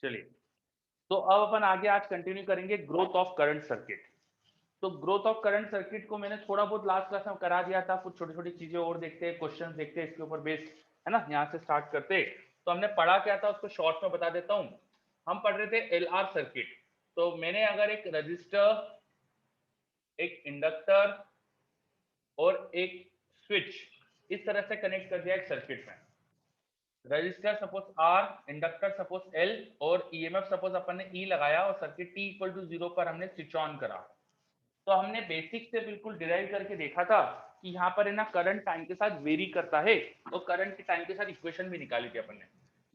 चलिए, तो अब अपन आगे आज कंटिन्यू करेंगे ग्रोथ ऑफ करंट सर्किट। तो ग्रोथ ऑफ करंट सर्किट को मैंने थोड़ा बहुत लास्ट क्लास में करा दिया था, कुछ छोटी छोटी चीजें और देखते हैं, क्वेश्चन देखते हैं इसके ऊपर बेस्ड, है ना। यहाँ से स्टार्ट करते। तो हमने पढ़ा क्या था उसको शॉर्ट में बता देता हूँ। हम पढ़ रहे थे एलआर सर्किट। तो मैंने अगर एक रजिस्टर, एक इंडक्टर और एक स्विच इस तरह से कनेक्ट कर दिया एक सर्किट में। Resistor suppose R, inductor suppose L, और ईएमएफ सपोज अपन ने ई लगाया और सर्किट टी इक्वल टू 0 पर हमने स्विच ऑन करा। तो हमने बेसिक से बिल्कुल डिराइव करके देखा था कि यहाँ पर है ना करंट टाइम के साथ वेरी करता है, और करंट के टाइम के साथ इक्वेशन भी निकाली थी अपन ने।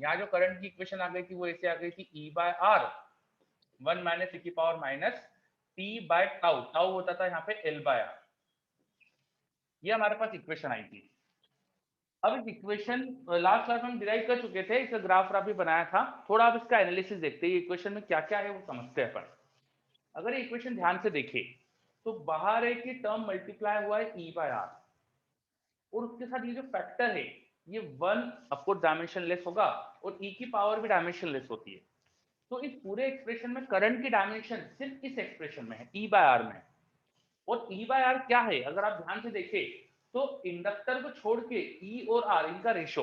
यहाँ जो करंट की इक्वेशन आ गई थी वो ऐसे आ गई थी, ई बाय आर 1 माइनस ई की power minus T by tau, tau होता था यहाँ पे एल बाय आर। ये हमारे पास इक्वेशन आई थी। अब इस इक्वेशन लास्ट क्लास में हम डिराइव कर चुके थे, इसका ग्राफ भी बनाया था। थोड़ा अब इसका एनालिसिस देखते हैं, इक्वेशन में क्या क्या है वो समझते हैं अपन। अगर इक्वेशन ध्यान से देखें तो बाहर एक ही टर्म मल्टीप्लाई हुआ है ई बाय आर, और उसके साथ ये जो फैक्टर है ये 1 ऑफकोर्स डायमेंशनलेस होगा, और ई की पावर भी डायमेंशनलेस होती है। तो इस पूरे एक्सप्रेशन में करंट की डायमेंशन सिर्फ इस एक्सप्रेशन में है, ई बाय आर में। और ई बाय आर क्या है अगर आप ध्यान से देखें तो इंडक्टर को छोड़ के ई और आर इनका रेशो।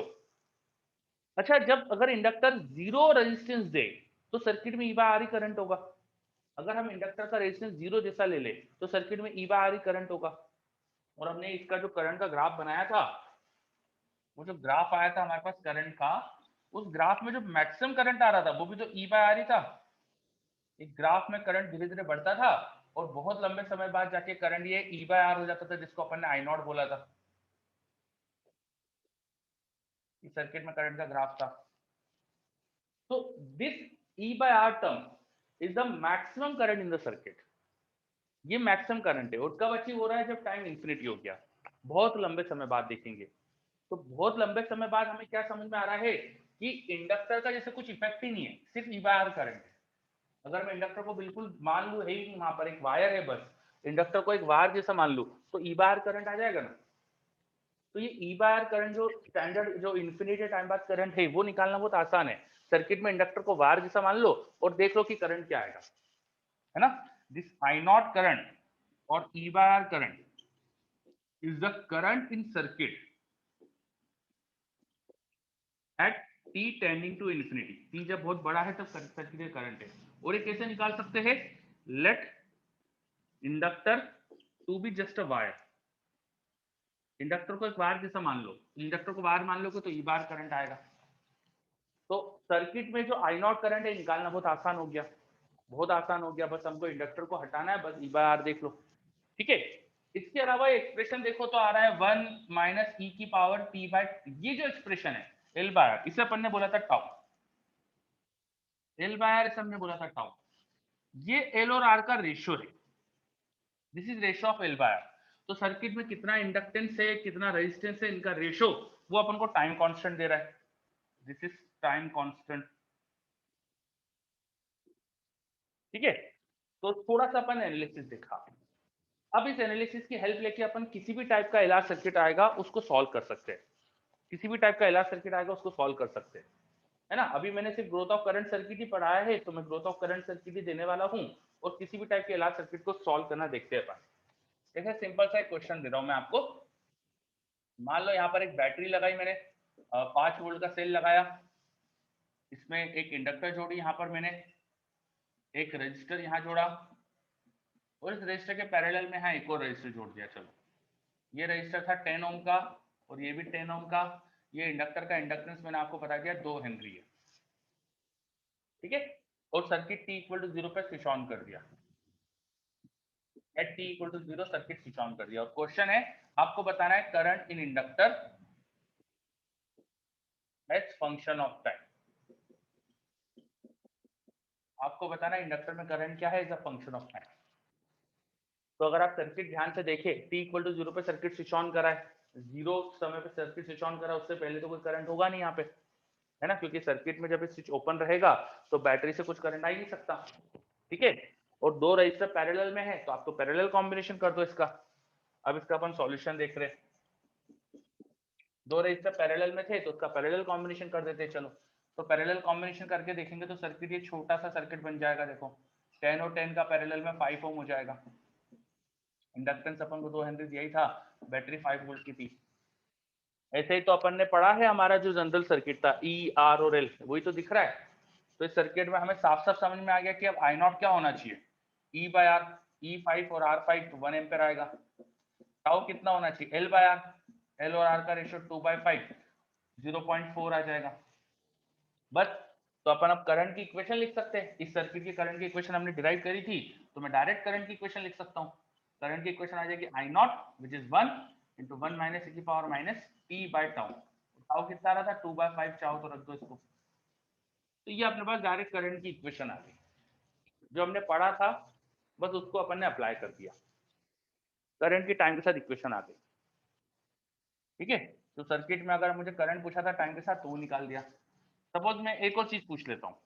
अच्छा, जब अगर इंडक्टर जीरो रेजिस्टेंस दे तो सर्किट में ई बाय आर ही करंट होगा। अगर हम इंडक्टर का रेजिस्टेंस जीरो जैसा ले ले तो सर्किट में ई बाय आर ही करंट होगा। और हमने इसका जो करंट का ग्राफ बनाया था, वो जो ग्राफ आया था हमारे पास करंट का, उस ग्राफ में जो मैक्सिमम करंट आ रहा था वो भी तो ई बाय आर ही था। एक ग्राफ में करंट धीरे धीरे बढ़ता था और बहुत लंबे समय बाद जाके करंट ये ई बाय आर हो जाता था, जिसको अपन ने आई नॉट बोला था। इस सर्किट में करंट का ग्राफ था। तो this E by R term is the maximum current in the circuit. ये मैक्सिमम करंट है, और कब अचीव हो रहा है, जब टाइम इंफिनिटी हो गया। बहुत लंबे समय बाद देखेंगे। तो बहुत लंबे समय बाद हमें क्या समझ में आ रहा है कि इंडक्टर का जैसे कुछ इफेक्ट ही नहीं है, सिर्फ ई बाय आर करंट है। अगर मैं इंडक्टर को बिल्कुल मान लू है ही, वहां पर एक वायर है बस, इंडक्टर को एक वायर जैसा मान लू, तो ई बाय आर करंट आ जाएगा ना। तो ये ई बाय आर करंट जो स्टैंडर्ड जो इन्फिनिटी टाइम बाद करंट है वो निकालना बहुत आसान है। सर्किट में इंडक्टर को वायर जैसा मान लो और देख लो कि करंट क्या आएगा, है ना। दिस आई नॉट करंट और E by R current is the current in circuit at T tending to infinity. T जब बहुत बड़ा है तब सर्किट करंट है। और ये कैसे निकाल सकते हैं, let inductor to be just a wire. Inductor को एक वायर जैसा मान लो, इंडक्टर को वायर मान लो तो ई बार करंट आएगा। तो सर्किट में जो आई नॉट करंट है निकालना बहुत आसान हो गया, बहुत आसान हो गया। बस हमको इंडक्टर को हटाना है, बस ई बार देख लो, ठीक है। इसके अलावा एक्सप्रेशन देखो तो आ रहा है 1 माइनस ई की पावर टी बाय, ये जो एक्सप्रेशन है एल बाय आर, इसे अपन ने बोला था टाउ। एल बाय आर इसे हमने बोला था टाउ। ये एल और आर का रेशियो है, this is ratio of L by R. तो सर्किट में कितना इंडक्टेंस है, कितना रेजिस्टेंस है, इनका रेशियो वो अपन को टाइम कांस्टेंट दे रहा है। दिस इज टाइम कांस्टेंट, ठीक है। तो थोड़ा सा अपन एनालिसिस देखा। अब इस एनालिसिस की हेल्प लेके अपन किसी भी टाइप का एलआर सर्किट आएगा उसको सॉल्व कर सकते हैं। किसी भी टाइप का एलआर सर्किट आएगा उसको सॉल्व कर सकते हैं, है ना। अभी मैंने सिर्फ ग्रोथ ऑफ करंट सर्किट ही पढ़ाया है, तो मैं ग्रोथ ऑफ करंट सर्किट ही देने वाला हूं, और किसी भी टाइप के एलआर सर्किट को सॉल्व करना देखते हैं अपन। देखिए सिंपल सा एक क्वेश्चन दे रहा हूं मैं आपको। मान लो यहाँ पर एक बैटरी लगाई मैंने, 5 वोल्ट का सेल लगाया, इसमें एक इंडक्टर जोड़ी यहाँ पर मैंने, एक रजिस्टर यहाँ जोड़ा, और इस रजिस्टर के पैरेलल में यहाँ एक और रजिस्टर जोड़ दिया। चलो, ये रजिस्टर था 10 ओम का, और ये भी 10 ओम का। ये इंडक्टर का इंडक्टेंस मैंने आपको बता दिया 2 हेनरी है, ठीक है। और सर्किट टी इक्वल टू 0 पे स्विच ऑन कर दिया। At T equal to 0 circuit switch on कर दिया, और क्वेश्चन है आपको बताना है current in inductor as function of time. आपको बताना है इंडक्टर में करंट क्या है as a function of time. तो अगर आप सर्किट ध्यान से देखें, टी इक्वल टू 0 पे सर्किट स्विच ऑन करा है, 0 समय पे सर्किट स्विच ऑन करा, उससे पहले तो कोई करंट होगा नहीं यहाँ पे, है ना, क्योंकि सर्किट में जब स्विच ओपन रहेगा तो बैटरी से कुछ करंट आ ही नहीं सकता, ठीक है। और दो रजिस्टर पैरेलल में है तो आप तो पैरेलल कॉम्बिनेशन कर दो इसका। अब इसका अपन सॉल्यूशन देख रहे हैं, दो रजिस्टर पैरेलल में थे तो उसका पैरेलल कॉम्बिनेशन कर देते हैं। चलो, तो पैरेलल कॉम्बिनेशन करके देखेंगे तो सर्किट ये छोटा सा सर्किट बन जाएगा। देखो 10 और 10 का पैरेलल में 5 ओम हो जाएगा। इंडक्टेंस अपन को 2 हेनरी यही था, बैटरी 5 वोल्ट की थी। ऐसे ही तो अपन ने पढ़ा है, हमारा जो जनरल सर्किट था ई आर और एल, वही तो दिख रहा है। तो इस सर्किट में हमें साफ साफ समझ में आ गया कि अब आई नॉट क्या होना चाहिए, ई बाय आर, ई 5 और आर 5 1 एम्पेयर आएगा। टाउ कितना होना चाहिए, एल बाय आर, एल और आर का रेशियो 2/5 0.4 आ जाएगा बस। तो अपन अब करंट की इक्वेशन लिख सकते हैं। इस सर्किट की करंट की इक्वेशन हमने डिराइव करी थी, तो मैं डायरेक्ट करंट की इक्वेशन लिख सकता हूँ। करंट की इक्वेशन आ जाएगी I naught which is 1 into 1 minus ई की power minus T by tau. Tau कितना आ रहा था 2/5, चाहो तो रख दो इसको। तो ये अपने पास डायरेक्ट करंट की इक्वेशन आ गई। जो हमने पढ़ा था बस उसको अपन ने अप्लाई कर दिया, करंट की टाइम के साथ इक्वेशन आ गई। ठीक है, तो सर्किट में अगर मुझे करंट पूछा था टाइम के साथ तो वो निकाल दिया। सपोज मैं एक और चीज पूछ लेता हूँ।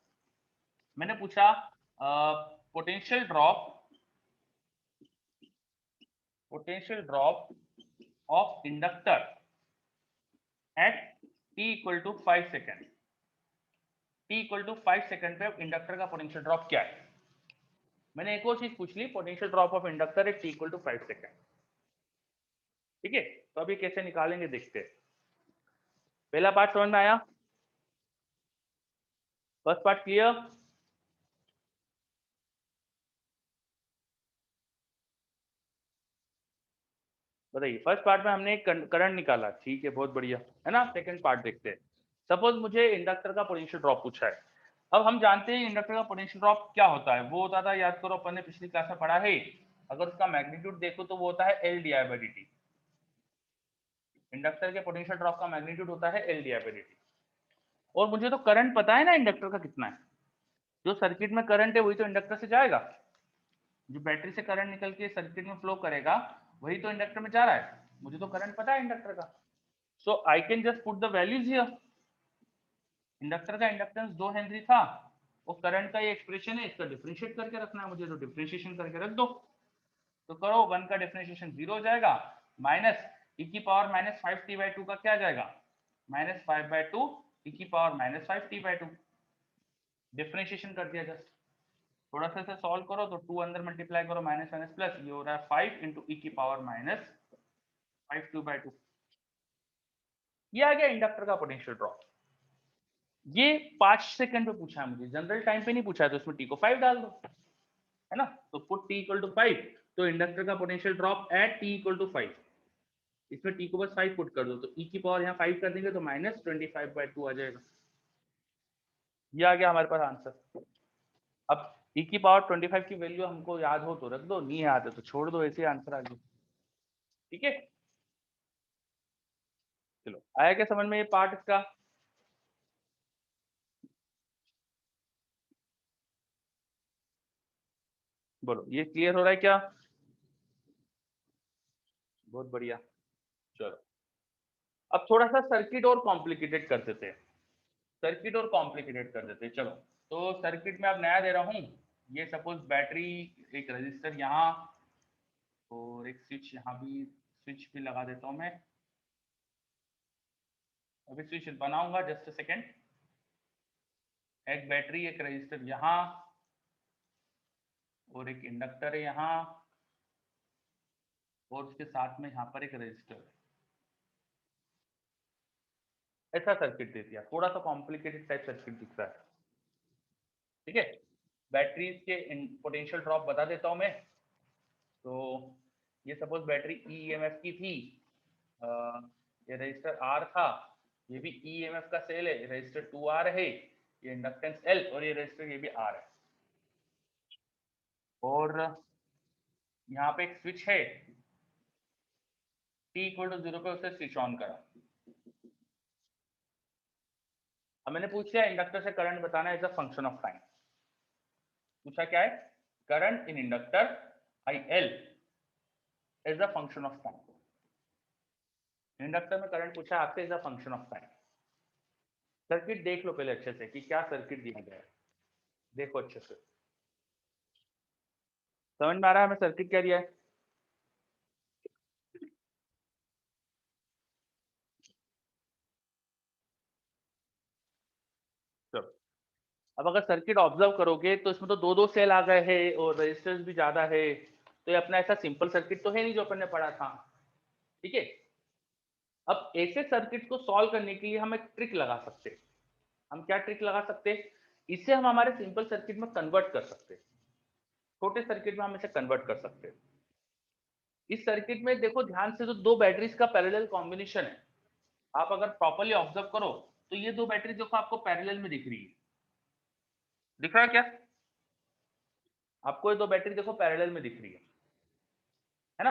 मैंने पूछा potential drop of inductor at t equal to 5 second. t equal to 5 second पे इंडक्टर का पोटेंशियल ड्रॉप क्या है। मैंने एक और चीज पूछ ली, potential drop of inductor at t equal to 5 second. ठीक है, तो अभी कैसे निकालेंगे देखते हैं। पहला पार्ट समझ में आया, फर्स्ट पार्ट क्लियर। बताइए, फर्स्ट पार्ट में हमने करंट निकाला, ठीक है बहुत बढ़िया है ना। सेकंड पार्ट देखते हैं। सपोज मुझे इंडक्टर का पोटेंशियल ड्रॉप पूछा है। अब हम जानते हैं इंडक्टर का पोटेंशियल ड्रॉप क्या होता है। वो होता था, याद करो अपन ने पिछली क्लास में पढ़ा है, अगर उसका मैग्नीट्यूड देखो तो वो होता है L D I by D T. Inductor के पोटेंशियल ड्रॉप का मैग्नीट्यूड होता है L D I by D T. और मुझे तो करंट पता है ना इंडक्टर का कितना है। जो सर्किट में करंट है वही तो इंडक्टर से जाएगा। जो बैटरी से करंट निकल के सर्किट में फ्लो करेगा वही तो इंडक्टर में जा रहा है। मुझे तो करंट पता है इंडक्टर का, so I can just put the values here. Inductor का इंडक्टेंस 2 हेनरी था, वो करंट का ये एक्सप्रेशन है, इसका डिफरेंशिएट करके रखना है मुझे, तो डिफरेंशिएशन करके रख दो। तो करो, 1 का डिफरेंशिएशन 0 हो जाएगा, माइनस ई की पावर माइनस 5t/2 का क्या आ जाएगा, माइनस 5/2 ई की पावर माइनस 5t/2। डिफरेंशिएशन कर दिया जस्ट। थोड़ा सा इसे सॉल्व करो तो 2 अंदर मल्टीप्लाई करो, माइनस माइनस प्लस, ये हो रहा है 5 इंटू ई की पावर माइनस 5 2/2। ये आ गया इंडक्टर का पोटेंशियल ड्रॉप। ये 5 सेकंड पे पूछा है मुझे, जनरल टाइम पे नहीं पूछा है, तो इसमें टी को 5 डाल दो, है ना। तो पुट टी इक्वल टू 5, तो इंडक्टर का potential drop at T equal to 5। इसमें टी को बस 5 पुट कर दो, तो ई की पावर यहाँ 5 कर देंगे तो माइनस 25/2 आ जाएगा। ये आ गया हमारे पास आंसर। अब ई की पावर 25 की वैल्यू हमको याद हो तो रख दो, नहीं याद है तो छोड़ दो, ऐसे आंसर आ गया। ठीक है, चलो आया क्या समझ में ये पार्ट इसका। बोलो, ये क्लियर हो रहा है क्या। बहुत बढ़िया। चलो अब थोड़ा सा सर्किट और कॉम्प्लिकेटेड कर देते हैं। सर्किट और कॉम्प्लिकेटेड कर देते हैं चलो। तो सर्किट में अब नया दे रहा हूँ, ये सपोज बैटरी, एक रजिस्टर यहाँ और एक स्विच यहाँ भी, स्विच भी लगा देता हूँ मैं। अभी स्विच बनाऊंगा, जस्ट अ सेकेंड। एक बैटरी, एक रजिस्टर यहाँ और एक इंडक्टर है यहाँ, और उसके साथ में यहाँ पर एक रजिस्टर है। ऐसा सर्किट दे दिया, थोड़ा सा कॉम्प्लिकेटेड टाइप सर्किट दिख रहा है। ठीक है, बैटरीज के पोटेंशियल ड्रॉप बता देता हूँ मैं। तो ये सपोज बैटरी ईएमएफ की थी, ये रजिस्टर आर था, ये भी ईएमएफ का सेल है, रजिस्टर 2R है, ये इंडक्टेंस एल, और ये रजिस्टर ये भी आर है। और यहाँ पे एक स्विच है, t इक्वल टू 0 पे उसे स्विच ऑन करा। अब मैंने पूछ लिया इंडक्टर से करंट बताना as a function of time. पूछा क्या है, current in inductor I L as a function of time. Inductor में करंट पूछा आपसे as a function of time. Circuit देख लो पहले अच्छे से कि क्या सर्किट दिया गया है, देखो अच्छे से, समझ में आ रहा है हमें सर्किट क्या दिया है। अब अगर सर्किट ऑब्जर्व करोगे तो इसमें तो दो दो सेल आ गए हैं और रेजिस्टेंस भी ज्यादा है, तो ये अपना ऐसा सिंपल सर्किट तो है नहीं जो अपन ने पढ़ा था। ठीक है, अब ऐसे सर्किट को सॉल्व करने के लिए हम एक ट्रिक लगा सकते हैं। हम क्या ट्रिक लगा सकते हैं, इसे हम हमारे सिंपल सर्किट में कन्वर्ट कर सकते हैं, छोटे सर्किट में हम इसे कन्वर्ट कर सकते हैं। इस सर्किट में देखो ध्यान से, तो दो बैटरीज का पैरेलल कॉम्बिनेशन है। आप अगर प्रॉपर्ली ऑब्जर्व करो तो ये दो बैटरी देखो आपको पैरेलल में दिख रही है, दिख रहा है क्या? आपको ये दो बैटरी देखो पैरेलल में दिख रही है ना?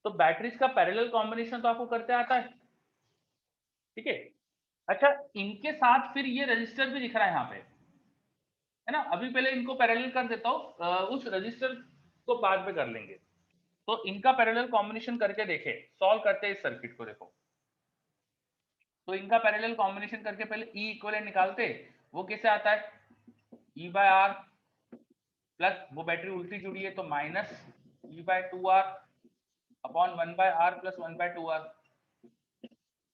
तो बैटरीज का पैरेलल कॉम्बिनेशन तो आपको करते आता है, ठीक है। अच्छा, इनके साथ फिर ये रजिस्टर भी दिख रहा है यहाँ पे, है ना? अभी पहले इनको पैरेलल कर देता हूँ, उस रजिस्टर को बाद में कर लेंगे। तो इनका पैरेलल कॉम्बिनेशन करके देखे, सॉल्व करते हैं इस सर्किट को। देखो, तो इनका पैरेलल कॉम्बिनेशन करके पहले ई इक्विवेलेंट निकालते, वो कैसे आता है, ई बाय आर प्लस, वो बैटरी उल्टी जुड़ी है तो minus E by two R upon one by R plus one by two R.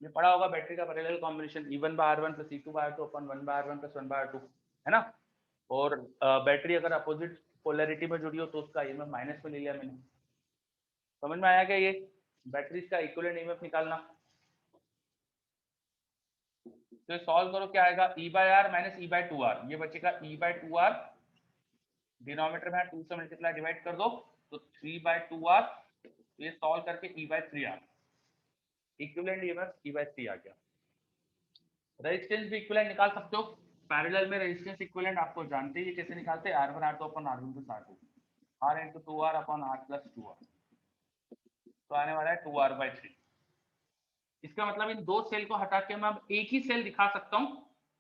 ये पढ़ा होगा बैटरी का parallel combination, E one by R one plus E two by R two upon one by R one plus one by R two, है ना? और battery अगर opposite polarity में जुड़ी हो तो उसका ईएमएफ माइनस में ले लिया मैंने। समझ में आया क्या? ये बैटरी का इक्विवेलेंट ईएमएफ निकालना। तो सॉल्व करो, क्या आएगा, E by R minus E by two R, ये बचेगा E by two R, denominator में 2 से मल्टीप्लाई डिवाइड कर दो तो 3 बाय टू आर, ये सॉल्व करके E by three R, equivalent EMF E by three आ गया। रेजिस्टेंस भी इक्विवेलेंट निकाल सकते हो, पैरेलल में रेजिस्टेंस इक्विवेलेंट आपको जानते ही कैसे निकालते हैं, R1 R2 upon R1 plus R2, R into two R upon R plus two R, तो आने वाला है 2R बाय थ्री। इसका मतलब इन दो सेल को हटा के मैं अब एक ही सेल दिखा सकता हूं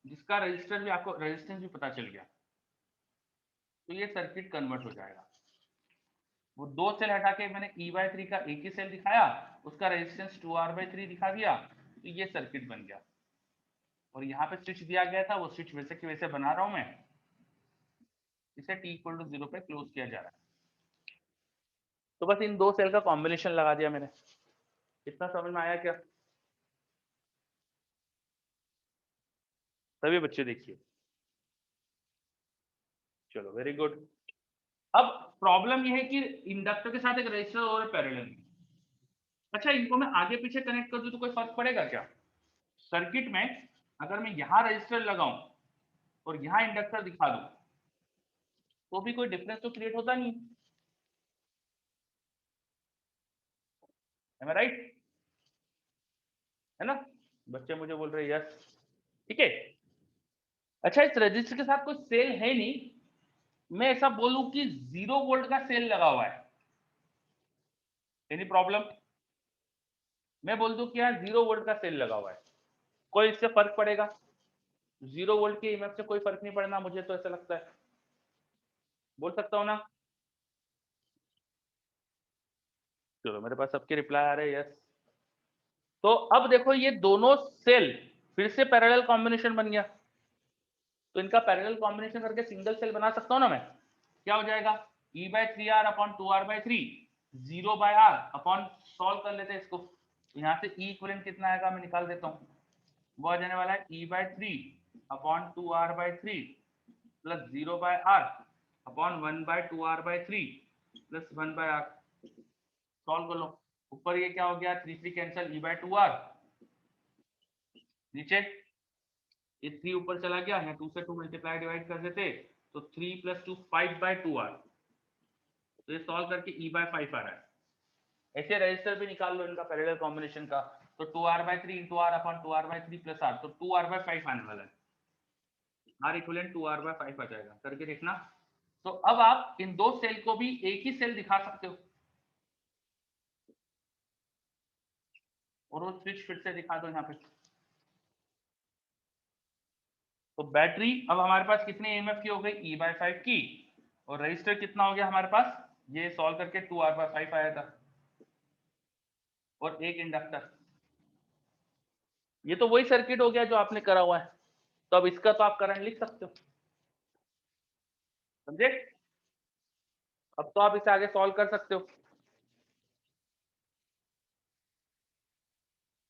जिसका रजिस्टर भी आपको, रेजिस्टेंस भी पता चल गया, तो ये सर्किट कन्वर्ट हो जाएगा। वो दो सेल हटा के मैंने ई बाय थ्री का एक ही सेल दिखाया, उसका रेजिस्टेंस 2R/3 दिखा दिया, तो ये सर्किट बन गया। और यहाँ पे स्विच दिया गया था, वो स्विच वैसे की वैसे बना रहा हूं मैं, इसे t इक्वल टू 0 पे क्लोज किया जा रहा है। तो बस इन दो सेल का कॉम्बिनेशन लगा दिया मैंने। इतना समझ में आया क्या? सभी बच्चे देखिए, चलो वेरी गुड। अब प्रॉब्लम यह है कि इंडक्टर के साथ एक रेजिस्टर और पैरेलल में। अच्छा, इनको मैं आगे पीछे कनेक्ट कर दूं तो कोई फर्क पड़ेगा क्या सर्किट में? अगर मैं यहाँ रजिस्टर लगाऊं और यहाँ इंडक्टर दिखा दूं तो भी कोई डिफरेंस तो क्रिएट होता नहीं, है राइट? है ना? बच्चे मुझे बोल रहे हैं यस, ठीक है। अच्छा, इस रजिस्टर के साथ कोई सेल है नहीं, मैं ऐसा बोलूं कि 0 वोल्ट का सेल लगा हुआ है, एनी प्रॉब्लम? मैं बोल दूं कि यहाँ 0 वोल्ट का सेल लगा हुआ है, कोई इससे फर्क पड़ेगा? 0 वोल्ट के ईएमएफ से कोई फर्क नहीं पड़ना, मुझे तो ऐसा लगता है, बोल सकता हूँ ना? चलो, मेरे पास सबके रिप्लाई आ रहे हैं यस। तो अब देखो, ये दोनों सेल फिर से पैरेलल कॉम्बिनेशन बन गया, तो इनका पैरेलल कॉम्बिनेशन करके सिंगल सेल बना सकता हूं ना मैं। क्या हो जाएगा, E by three R upon two R by three, zero by R upon, solve कर लेते हैं इसको, तो यहाँ से ई इक्विवेलेंट कितना आएगा मैं निकाल देता हूँ, वो आ जाने वाला है E by three upon two R by three plus zero by R upon one by two R by three plus one by R. Solve कर लो, ऊपर ये क्या हो गया, three three cancel, E by two R, नीचे ये three ऊपर चला गया, यहाँ टू से टू मल्टीप्लाई डिवाइड कर देते तो three plus two five by two R, तो ये सॉल्व करके ई बाय फाइव आ रहा है। ऐसे रजिस्टर भी निकाल लो इनका पैरेलल कॉम्बिनेशन का, तो two R by three into R upon two R by three plus R, तो टू आर बाय फाइव आने वाला है, R equivalent to R by five आ जाएगा, करके देखना। तो अब आप इन दो सेल को भी एक ही सेल दिखा सकते हो, और वो स्विच फिर से दिखा दो यहाँ पे। तो बैटरी अब हमारे पास कितनी ईएमएफ की हो गई, ई बाय फाइव की, और रजिस्टर कितना हो गया हमारे पास, ये सॉल्व करके टू आर बाय फाइव आया था, और एक इंडक्टर। ये तो वही सर्किट हो गया जो आपने करा हुआ है, तो अब इसका तो आप करंट लिख सकते हो, समझे? अब तो आप इसे आगे सॉल्व कर सकते हो।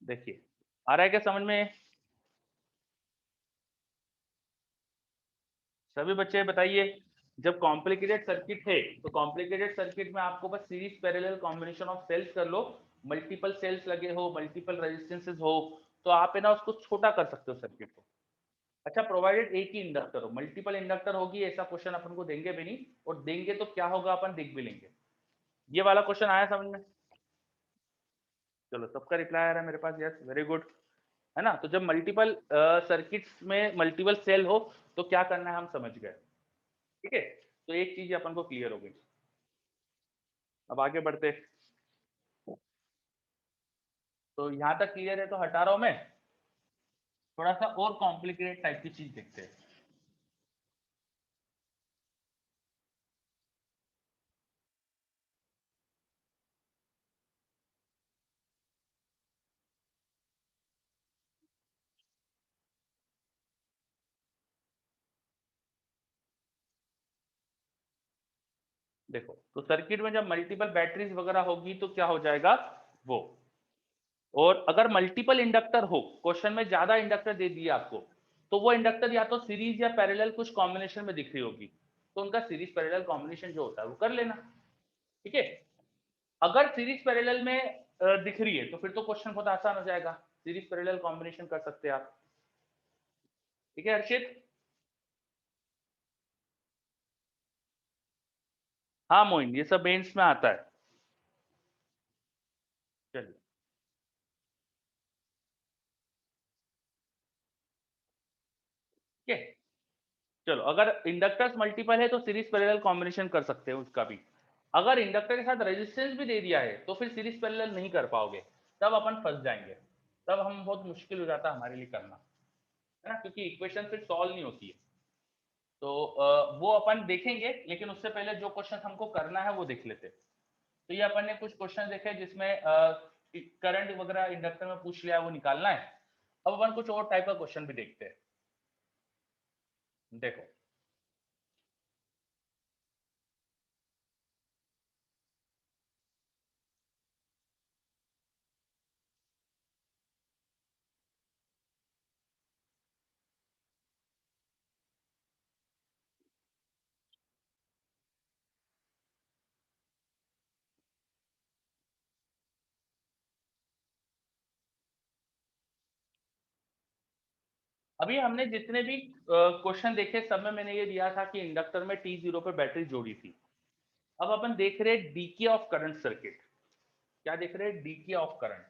देखिए, आ रहा है क्या समझ में? सभी बच्चे बताइए, जब कॉम्प्लिकेटेड सर्किट है तो कॉम्प्लिकेटेड सर्किट में आपको बस series parallel combination of cells कर लो, मल्टीपल सेल्स लगे हो, मल्टीपल रेजिस्टेंसेस हो, तो आप है ना उसको छोटा कर सकते हो सर्किट को। अच्छा, प्रोवाइडेड एक ही इंडक्टर हो, मल्टीपल इंडक्टर होगी ऐसा क्वेश्चन अपन को देंगे भी नहीं, और देंगे तो क्या होगा अपन देख भी लेंगे। ये वाला क्वेश्चन आया समझ में? चलो सबका रिप्लाई आ रहा है मेरे पास, यस वेरी गुड, है ना। तो जब मल्टीपल सर्किट्स में मल्टीपल सेल हो तो क्या करना है हम समझ गए, ठीक है। तो एक चीज अपन को क्लियर हो गई। अब आगे बढ़ते, तो यहां तक क्लियर है तो हटा रहा हूं मैं, थोड़ा सा और कॉम्प्लिकेटेड टाइप की चीज देखते हैं। देखो, तो सर्किट में जब मल्टीपल बैटरीज वगैरह होगी तो क्या हो जाएगा वो, और अगर मल्टीपल इंडक्टर हो, क्वेश्चन में ज्यादा इंडक्टर दे दिए आपको, तो वो इंडक्टर या तो सीरीज या पैरेलल कुछ कॉम्बिनेशन में दिख रही होगी, तो उनका सीरीज पैरेलल कॉम्बिनेशन जो होता है वो कर लेना, ठीक है। अगर सीरीज पैरेलल में दिख रही है तो फिर तो क्वेश्चन बहुत आसान हो जाएगा, सीरीज पैरेलल कॉम्बिनेशन कर सकते हैं आप, ठीक है हर्षित। हाँ मोइन, ये सब मेंस में आता है। चलिए, ठीक है। चलो, अगर इंडक्टर्स मल्टीपल है तो सीरीज पैरेलल कॉम्बिनेशन कर सकते हैं उसका भी। अगर इंडक्टर के साथ रेजिस्टेंस भी दे दिया है तो फिर सीरीज पैरेलल नहीं कर पाओगे, तब अपन फंस जाएंगे, तब हम बहुत मुश्किल हो जाता है हमारे लिए करना, है ना, क्योंकि इक्वेशन फिर सॉल्व नहीं होती है। तो वो अपन देखेंगे, लेकिन उससे पहले जो क्वेश्चन हमको करना है वो देख लेते हैं। तो ये अपन ने कुछ क्वेश्चन देखे जिसमें करंट वगैरह इंडक्टर में पूछ लिया, वो निकालना है। अब अपन कुछ और टाइप का क्वेश्चन भी देखते हैं। देखो, अभी हमने जितने भी क्वेश्चन देखे सब में मैंने ये दिया था कि इंडक्टर में T0 पे बैटरी जोड़ी थी। अब अपन देख रहे हैं डीके ऑफ करंट सर्किट। क्या देख रहे हैं? DK of current,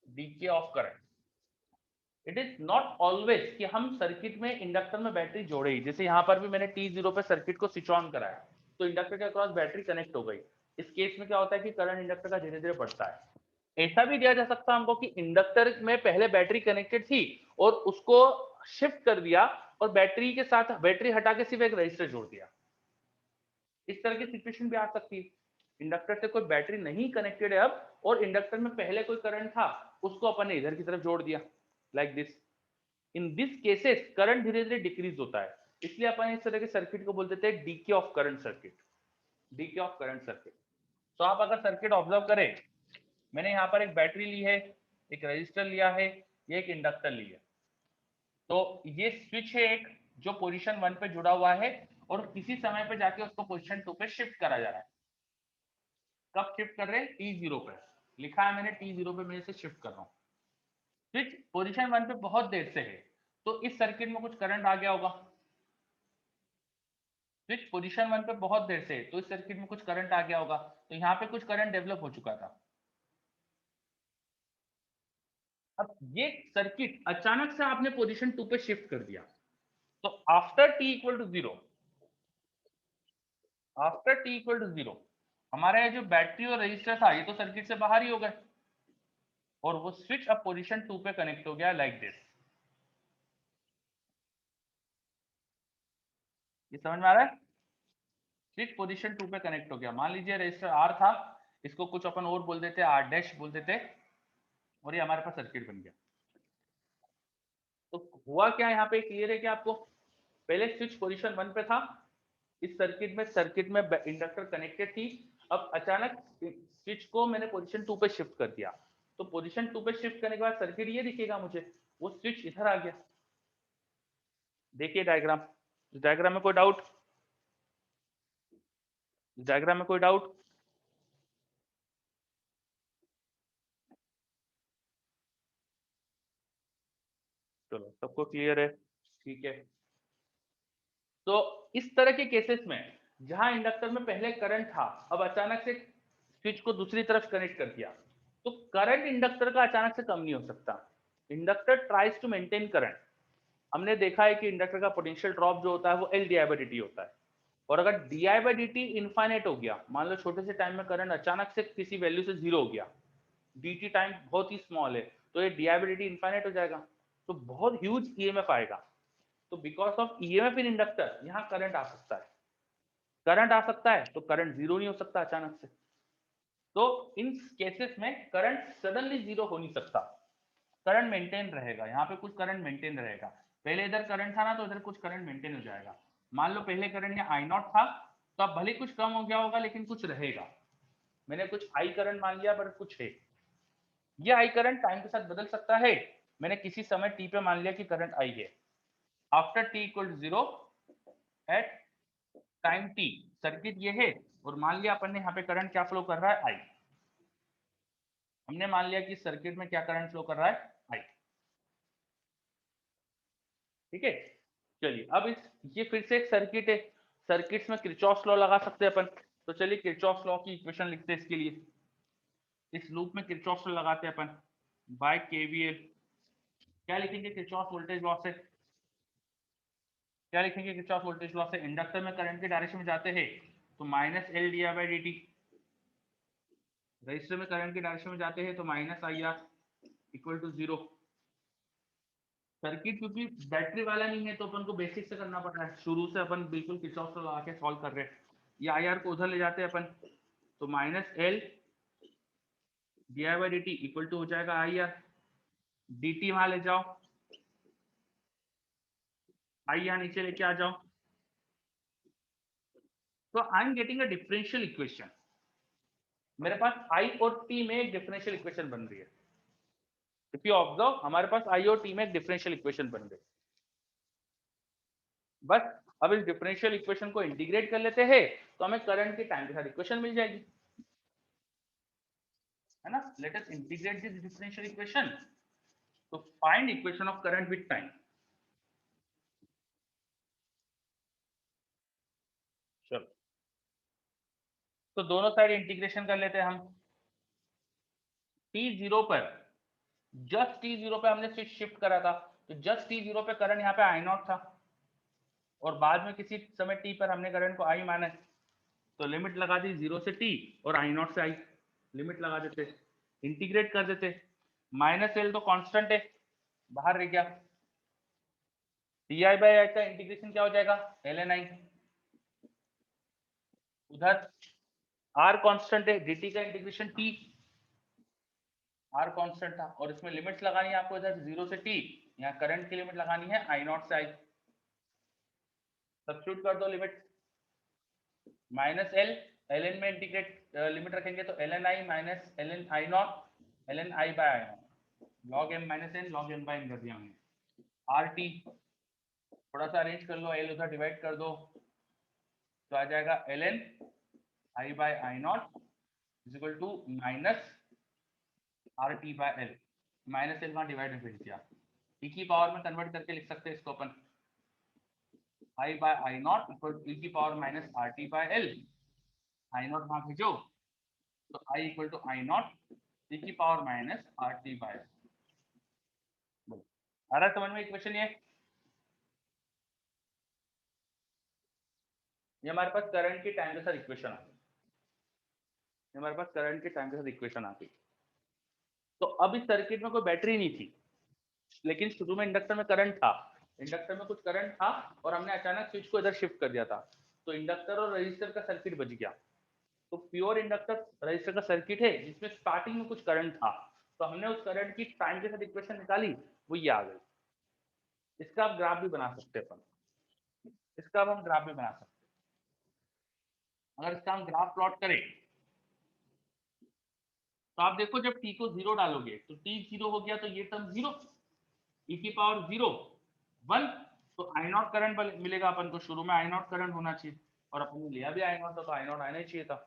DK of current. It is not always कि हम सर्किट में इंडक्टर में बैटरी जोड़े ही, जैसे यहाँ पर भी मैंने T0 पे सर्किट को स्विच ऑन कराया तो इंडक्टर के अक्रॉस बैटरी कनेक्ट हो गई। इस केस में क्या होता है कि करंट इंडक्टर का धीरे धीरे बढ़ता है। ऐसा भी दिया जा सकता है हमको कि इंडक्टर में पहले बैटरी कनेक्टेड थी और उसको शिफ्ट कर दिया और बैटरी के साथ बैटरी हटा के सिर्फ एक रजिस्टर जोड़ दिया। इस तरह की सिचुएशन भी आ सकती है। इंडक्टर से कोई बैटरी नहीं कनेक्टेड है अब, और इंडक्टर में पहले कोई करंट था, उसको अपन ने इधर की तरफ जोड़ दिया, like this. In this cases current धीरे धीरे डिक्रीज होता है, इसलिए अपन इस तरह के सर्किट को बोल देते हैं DK of current circuit, DK of current circuit. तो आप अगर सर्किट ऑब्जर्व करें, मैंने यहाँ पर एक बैटरी ली है, एक रजिस्टर लिया है, ये एक इंडक्टर ली है। तो ये स्विच है एक, जो पोजीशन 1 पे जुड़ा हुआ है, और किसी समय पे जाके उसको पोजीशन 2 पे शिफ्ट करा जा रहा है। कब शिफ्ट कर रहे हैं? T0 पे, लिखा है मैंने T0 पे मैं इसे शिफ्ट कर रहा हूँ। स्विच पोजीशन 1 पे बहुत देर से है, तो इस सर्किट में कुछ करंट आ गया होगा। स्विच पोजीशन 1 पे बहुत देर से है, तो इस सर्किट में कुछ करंट आ गया होगा, तो यहाँ पे कुछ करंट डेवलप हो चुका था। अब ये सर्किट अचानक से आपने पोजीशन 2 पे शिफ्ट कर दिया, तो after T equal to zero, after T equal to zero, हमारा ये जो बैटरी और रजिस्टर था ये तो सर्किट से बाहर ही हो गए, और वो स्विच अब पोजीशन 2 पे कनेक्ट हो गया, लाइक दिस। ये समझ में आ रहा है? स्विच पोजीशन 2 पे कनेक्ट हो गया। मान लीजिए रजिस्टर आर था, इसको कुछ अपन और बोल देते, आर डैश बोल देते, और ये हमारे पास सर्किट बन गया। तो हुआ क्या यहाँ पे, क्लियर है क्या आपको? पहले स्विच पोजीशन 1 पे था, इस सर्किट में इंडक्टर कनेक्टेड थी, अब अचानक स्विच को मैंने पोजीशन 2 पे शिफ्ट कर दिया, तो पोजीशन 2 पे शिफ्ट करने के बाद सर्किट ये दिखेगा मुझे, वो स्विच इधर आ गया। देखिए डायग्राम, डायग्राम में कोई डाउट, डायग्राम में कोई डाउट? चलो सबको क्लियर है, ठीक है। तो इस तरह के केसेस में जहां इंडक्टर में पहले करंट था, अब अचानक से स्विच को दूसरी तरफ कनेक्ट कर दिया, तो करंट इंडक्टर का अचानक से कम नहीं हो सकता। Inductor tries to maintain current. हमने देखा है कि इंडक्टर का पोटेंशियल ड्रॉप जो होता है वो L D I by D T होता है, और अगर D I by D T infinite हो गया, मान लो छोटे से टाइम में करंट अचानक से किसी वैल्यू से जीरो हो गया, डी टी टाइम बहुत ही स्मॉल है, तो ये D I by D T infinite हो जाएगा, तो बहुत ह्यूज ईएमएफ आएगा। तो because of EMF in inductor यहाँ करंट आ सकता है, करंट आ सकता है, तो करंट जीरो नहीं हो सकता अचानक से। तो इन केसेस में करंट सडनली जीरो हो नहीं सकता, करंट मेंटेन रहेगा, यहाँ पे कुछ करंट मेंटेन रहेगा। पहले इधर करंट था ना, तो इधर कुछ करंट मेंटेन हो जाएगा। मान लो पहले करंट यहाँ आई नॉट था, तो अब भले कुछ कम हो गया होगा लेकिन कुछ रहेगा। मैंने कुछ आई करंट मान लिया, पर कुछ है। ये आई करंट टाइम के साथ बदल सकता है। मैंने किसी समय टी पे मान लिया कि करंट आई है। After T equal to zero at time T, circuit ये है, और मान लिया अपन ने यहाँ पे करंट क्या फ्लो कर रहा है, आई। हमने मान लिया कि सर्किट में क्या करंट फ्लो कर रहा है, आई। ठीक है, चलिए अब इस ये फिर से एक सर्किट है, सर्किट्स में किरचॉफ लॉ लगा सकते हैं अपन। तो चलिए किरचॉफ लॉ की इक्वेशन लिखते हैं इसके लिए। इस लूप में किरचॉफ लॉ लगाते हैं अपन, बाय केवीएल। क्या लिखेंगे किरचॉफ वोल्टेज लॉ से, क्या लिखेंगे किरचॉफ वोल्टेज लॉ से? इंडक्टर में करंट के डायरेक्शन में जाते हैं तो minus L D I by D T, resistor में करंट के डायरेक्शन में जाते हैं तो minus I R equal to zero. Circuit क्योंकि बैटरी वाला नहीं है, तो अपन को बेसिक से करना पड़ रहा है, शुरू से अपन बिल्कुल किरचॉफ लॉ लगा के सॉल्व कर रहे हैं। ये आई आर को उधर ले जाते हैं अपन, तो minus L D I by D T equal to हो जाएगा आई आर, डी टी वहां ले जाओ, आई यहाँ नीचे लेके आ जाओ। तो I am getting a differential equation. मेरे पास आई और टी में एक डिफरेंशियल इक्वेशन बन रही है। इफ यू ऑब्जर्व, हमारे पास आई और टी में एक डिफरेंशियल इक्वेशन बन गई। बस अब इस डिफरेंशियल इक्वेशन को इंटीग्रेट कर लेते हैं, तो हमें करंट के टाइम के साथ इक्वेशन मिल जाएगी, है ना। Let us integrate this differential equation, तो find equation of current with time. चलो, तो दोनों साइड इंटीग्रेशन कर लेते हैं हम। टी जीरो पर, जस्ट टी जीरो पे हमने स्विच शिफ्ट करा था, तो जस्ट टी जीरो पे करंट यहाँ पे आई नॉट था, और बाद में किसी समय टी पर हमने करंट को आई माना, तो लिमिट लगा दी जीरो से टी और आई नॉट से आई, लिमिट लगा देते, इंटीग्रेट कर देते। माइनस एल तो कांस्टेंट है, बाहर रह गया, डी आई बाई आई का इंटीग्रेशन क्या हो जाएगा, एल एन आई। उधर आर कांस्टेंट है, dt का इंटीग्रेशन टी, आर कांस्टेंट था, और इसमें लिमिट्स लगानी है आपको, इधर जीरो से टी, यहाँ करंट की लिमिट लगानी है आई नॉट से आई। सब्स्टिट्यूट कर दो limit, minus L, L N में इंटीग्रेट लिमिट रखेंगे तो L N I minus L N I not, L N I by I not, log M minus N log N by N कर दिया हमने। R T थोड़ा सा arrange कर लो, L उधर डिवाइड कर दो, तो आ जाएगा L N I by I not is equal to minus R T by L, minus L वहां डिवाइड में भेज दिया, ई की पावर में कन्वर्ट करके लिख सकते हैं इसको अपन, I by I naught equal to e की power minus R T by L, I naught वहां भेजो, तो I equal to I naught e की power minus R T by, आ रहा समझ में इक्वेशन ये हमारे पास करंट की टाइम के साथ इक्वेशन आ गई, हमारे पास करंट के टाइम के साथ इक्वेशन आ गई। तो अब इस सर्किट में कोई बैटरी नहीं थी, लेकिन शुरू में इंडक्टर में करंट था, इंडक्टर में कुछ करंट था, और हमने अचानक स्विच को इधर शिफ्ट कर दिया था, तो इंडक्टर और रजिस्टर का सर्किट बच गया। तो प्योर इंडक्टर रजिस्टर का सर्किट है जिसमें स्टार्टिंग में कुछ करंट था, तो हमने उस करंट की टाइम के साथ इक्वेशन निकाली, वो ये आ गई। इसका आप ग्राफ भी बना सकते हैं अपन, इसका अब हम ग्राफ भी बना सकते हैं। अगर इसका हम ग्राफ प्लॉट करें, तो आप देखो जब t को 0 डालोगे तो t 0 हो गया तो ये टर्म 0, e की पावर 0 1, तो आई नॉट करंट मिलेगा अपन को। शुरू में आई नॉट करंट होना चाहिए और अपन ने लिया भी आई नॉट, तो आई नॉट आना ही चाहिए था।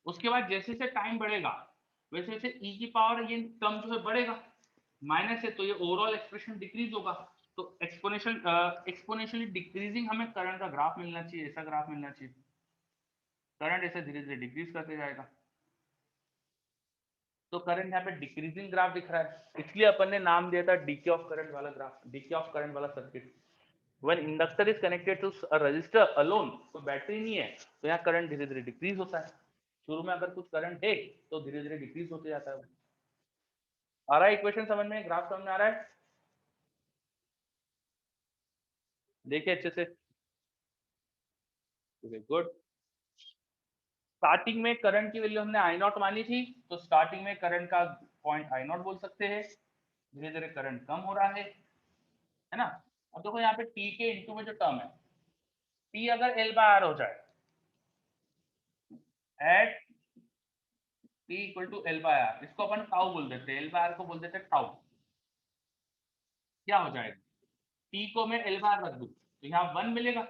उसके बाद जैसे जैसे टाइम बढ़ेगा वैसे वैसे e की पावर ये टर्म जो है बढ़ेगा, माइनस है तो ये ओवरऑल एक्सप्रेशन डिक्रीज होगा। तो एक्सपोनेंशियली डिक्रीजिंग हमें करंट का ग्राफ मिलना चाहिए, ऐसा ग्राफ मिलना चाहिए। करंट ऐसे धीरे धीरे डिक्रीज करते जाएगा। तो करंट यहाँ पे डिक्रीजिंग ग्राफ दिख रहा है, इसलिए अपन ने नाम दिया था डीके ऑफ करंट वाला ग्राफ, डीके ऑफ करंट वाला circuit. When inductor is connected to a resistor alone, तो बैटरी नहीं है तो यहाँ करंट धीरे धीरे डिक्रीज होता है। शुरू में अगर कुछ करंट है तो धीरे धीरे डिक्रीज होते जाता है। आ रहा है इक्वेशन समझ में, ग्राफ समझ में आ रहा है? देखिए अच्छे से, गुड। स्टार्टिंग में करंट की वैल्यू हमने आई नॉट मानी थी, तो स्टार्टिंग में करंट का पॉइंट आई नॉट बोल सकते हैं। धीरे धीरे करंट कम हो रहा है ना। अब देखो यहाँ पे टी के इनटू में जो टर्म है, टी अगर एल बाय आर हो जाए at T equal to L by R, इसको अपन टाउ बोल देते हैं, एल बाय आर को बोल देते हैं टाउ। क्या हो जाएगा, टी को मैं एल बाय आर रख दूं तो यहाँ 1 मिलेगा,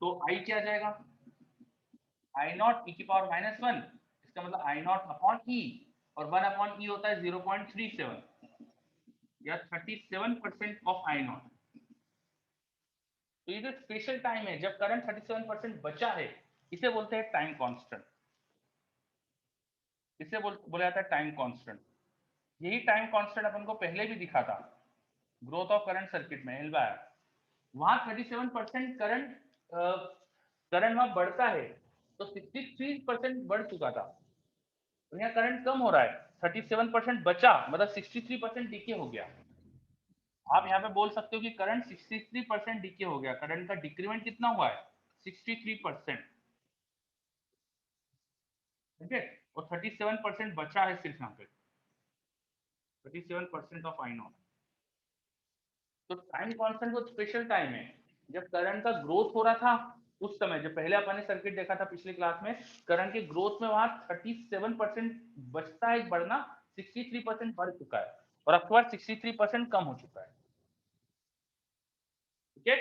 तो आई क्या जाएगा, आई नॉट ई की पावर -1, इसका मतलब आई नॉट अपॉन ई, और 1 अपॉन ई होता है 0.37 या 37% ऑफ आई नॉट। तो ये जो स्पेशल टाइम है जब करंट 37% बचा है, इसे बोलते हैं टाइम कांस्टेंट, इसे बोला जाता है टाइम कांस्टेंट। यही टाइम कांस्टेंट अपन को पहले भी दिखा था ग्रोथ ऑफ करंट सर्किट में, एल बाय आर। वहां 37% करंट करंट वहां बढ़ता है, तो 63% बढ़ चुका था, तो यहाँ करंट कम हो रहा है, 37% बचा मतलब 63% डीके हो गया। आप यहाँ पे बोल सकते हो कि करंट 63% डीके हो गया, करंट का डिक्रीमेंट कितना हुआ है, 63%। ठीक है, और 37% बचा है सिर्फ यहाँ पे, 37% ऑफ आई नॉट। तो टाइम कांस्टेंट वो स्पेशल टाइम है जब करंट का ग्रोथ हो रहा था। उस समय जो पहले अपन ने सर्किट देखा था पिछली क्लास में, करंट के ग्रोथ में वहां 37% बचता है बढ़ना, 63% बढ़ चुका है, और अक्टूबर 63% कम हो चुका है। ठीक है,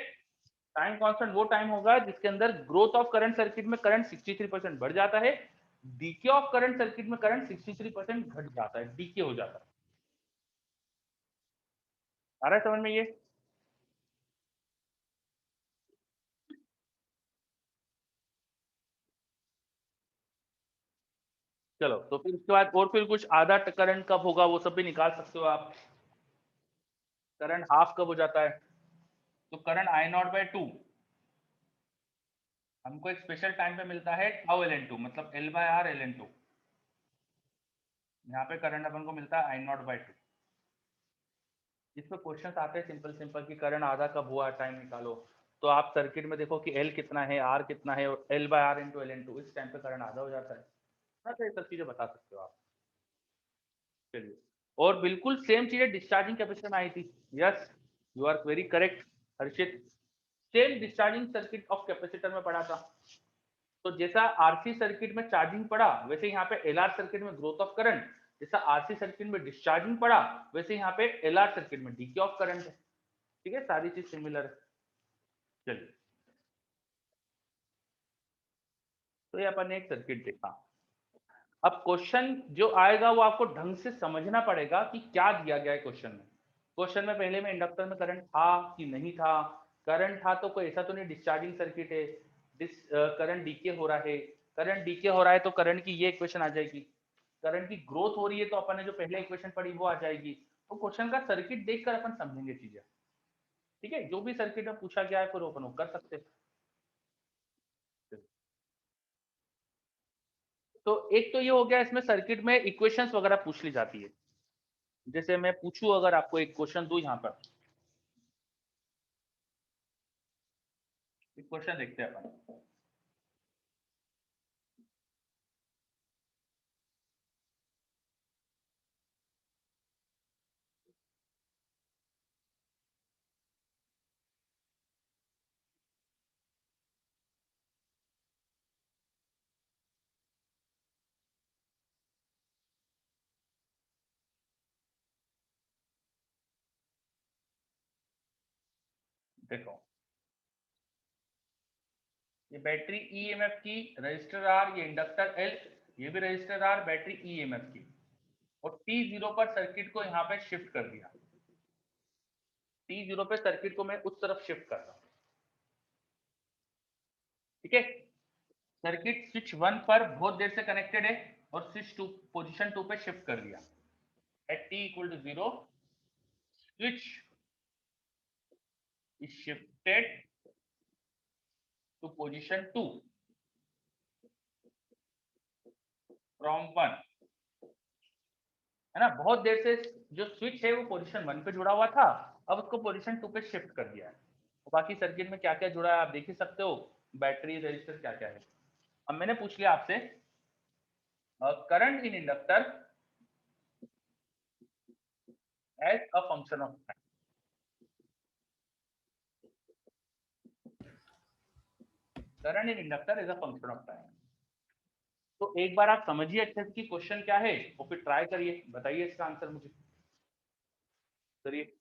टाइम कांस्टेंट वो टाइम होगा जिसके अंदर ग्रोथ ऑफ करंट सर्किट में करंट 63% बढ़ जाता है, डीके ऑफ करंट सर्किट में करंट 63% घट जाता है, डीके हो जाता है। आ रहा है समझ में ये? चलो, तो फिर उसके बाद और फिर कुछ आधा करंट कब होगा वो सब भी निकाल सकते हो आप। करंट हाफ कब हो जाता है, तो करंट आई नॉट बाई 2 हमको एक स्पेशल टाइम पे मिलता है टाउ एल एन टू, मतलब L by R L N two. यहाँ पे करंट अपन को मिलता है आई नॉट बाई 2। इसमें क्वेश्चन आते हैं सिंपल सिंपल कि करंट आधा कब हुआ, टाइम निकालो। तो आप सर्किट में देखो कि एल कितना है, आर कितना है, और L by R into L N two, इस टाइम पे करंट आधा हो जाता है ना। तो ये सब चीजें बता सकते हो आप। चलिए, और बिल्कुल सेम चीजें डिस्चार्जिंग कैपेसिटर में आई थी। Yes, you are very correct Harshit, same discharging circuit of capacitor में पढ़ा था। तो जैसा आरसी सर्किट में चार्जिंग पड़ा, वैसे यहाँ पे एलआर सर्किट में ग्रोथ ऑफ करंट, जैसा आरसी सर्किट में डिस्चार्जिंग पड़ा, वैसे यहाँ पे एलआर सर्किट में डीके ऑफ करंट है। ठीक है, सारी चीज सिमिलर है। चलिए, तो ये अपन ने एक सर्किट देखा। अब क्वेश्चन जो आएगा वो आपको ढंग से समझना पड़ेगा कि क्या दिया गया है क्वेश्चन में। क्वेश्चन में पहले में इंडक्टर में करंट था कि नहीं था, करंट था तो कोई ऐसा तो नहीं डिस्चार्जिंग सर्किट है, करंट डीके हो रहा है, करंट डीके हो रहा है तो करंट की ये इक्वेशन आ जाएगी, करंट की ग्रोथ हो रही है तो अपन ने जो पहले इक्वेशन पढ़ी वो आ जाएगी। तो क्वेश्चन का सर्किट देखकर अपन समझेंगे चीजें। ठीक है, जो भी सर्किट में पूछा गया है फिर अपन वो कर सकते हैं। तो एक तो ये हो गया, इसमें सर्किट में इक्वेशंस वगैरह पूछ ली जाती है। जैसे मैं पूछूं, अगर आपको एक क्वेश्चन दूं यहाँ पर, एक क्वेश्चन देखते हैं अपन। देखो ये बैटरी ईएमएफ की, रजिस्टर आर, ये इंडक्टर एल, ये भी रजिस्टर आर, बैटरी ईएमएफ की, और T0 पर सर्किट को यहाँ पे शिफ्ट कर दिया। T0 पे सर्किट को मैं उस तरफ शिफ्ट कर रहा हूँ, ठीक है। सर्किट स्विच 1 पर बहुत देर से कनेक्टेड है और स्विच 2 पोजीशन 2 पे शिफ्ट कर दिया। At t equal to 0 switch is shifted to position 2 from 1, है ना। बहुत देर से जो स्विच है वो पोजीशन 1 पे जुड़ा हुआ था, अब उसको पोजीशन 2 पे शिफ्ट कर दिया है। तो बाकी सर्किट में क्या क्या जुड़ा है आप देख ही सकते हो, बैटरी, रजिस्टर, क्या क्या है। अब मैंने पूछ लिया आपसे current in inductor as a function of time. Current in inductor is a function of time. तो एक बार आप समझिए अच्छे से कि क्वेश्चन क्या है और फिर ट्राई करिए, बताइए इसका आंसर मुझे, करिए।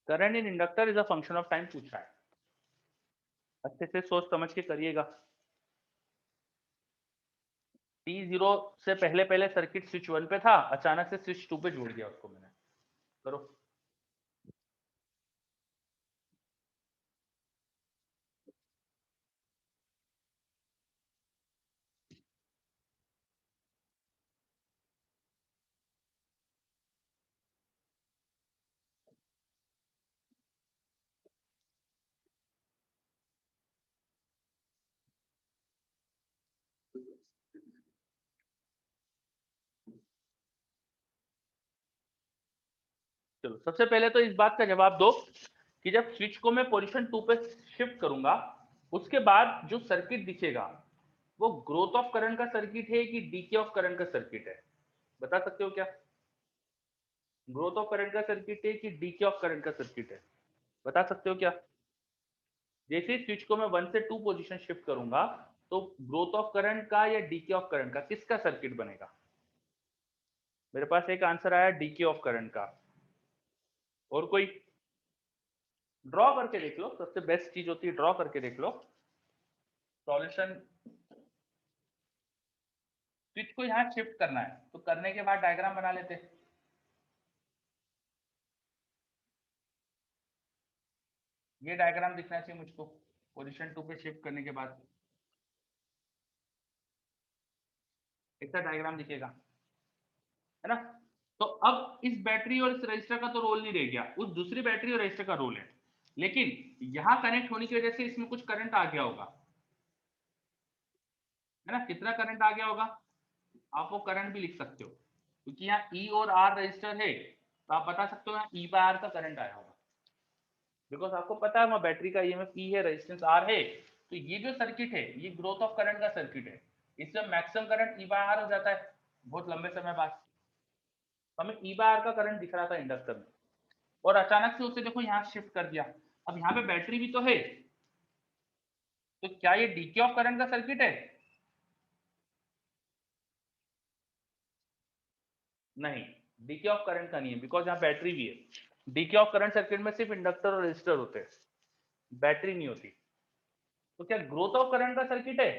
Current in inductor is a function of time पूछा है, अच्छे से सोच समझ के करिएगा। T0 से पहले पहले सर्किट स्विच 1 पे था, अचानक से स्विच 2 पे जोड़ दिया उसको मैंने, करो। चलो सबसे पहले तो इस बात का जवाब दो कि जब स्विच को मैं पोजीशन 2 पे शिफ्ट करूंगा, उसके बाद जो सर्किट दिखेगा वो ग्रोथ ऑफ करंट का सर्किट है कि डीके ऑफ करंट का सर्किट है, बता सकते हो क्या? ग्रोथ ऑफ करंट का सर्किट है कि डीके ऑफ करंट का सर्किट है, बता सकते हो क्या? जैसे स्विच को मैं 1 से 2 पोजीशन शिफ्ट करूंगा तो ग्रोथ ऑफ करंट का या डीके ऑफ करंट का किसका सर्किट बनेगा? मेरे पास एक आंसर आया डीके ऑफ करंट का। और कोई? ड्रॉ करके देख लो, सबसे बेस्ट चीज होती है ड्रॉ करके देख लो सॉल्यूशन। स्विच को यहाँ शिफ्ट करना है तो करने के बाद डायग्राम बना लेते हैं। ये डायग्राम दिखना चाहिए मुझको, पोजीशन 2 पे शिफ्ट करने के बाद ऐसा डायग्राम दिखेगा, है ना। तो अब इस बैटरी और इस रजिस्टर का तो रोल नहीं रह गया, उस दूसरी बैटरी और रजिस्टर का रोल है। लेकिन यहाँ कनेक्ट होने की वजह से इसमें कुछ करंट आ गया होगा, है ना। कितना करंट आ गया होगा आप वो करंट भी लिख सकते हो, क्योंकि यहाँ ई और आर रजिस्टर है तो आप बता सकते हो यहाँ ई बाय आर का करंट आया होगा, बिकॉज आपको पता है वहाँ बैटरी का ईएमएफ ई है, रेजिस्टेंस आर है। तो ये जो सर्किट है ये ग्रोथ ऑफ करंट का सर्किट है, इसमें maximum current E by R हो जाता है बहुत लंबे समय बाद। हमें ई बाय आर का करंट दिख रहा था इंडक्टर में और अचानक से उसे देखो यहाँ शिफ्ट कर दिया। अब यहाँ पे बैटरी भी तो है, तो क्या ये डीके ऑफ करंट का सर्किट है? नहीं, डीके ऑफ करंट का नहीं है, बिकॉज यहाँ बैटरी भी है। डीके ऑफ करंट सर्किट में सिर्फ इंडक्टर और रेजिस्टर होते हैं, बैटरी नहीं होती। तो क्या ग्रोथ ऑफ करंट का सर्किट है?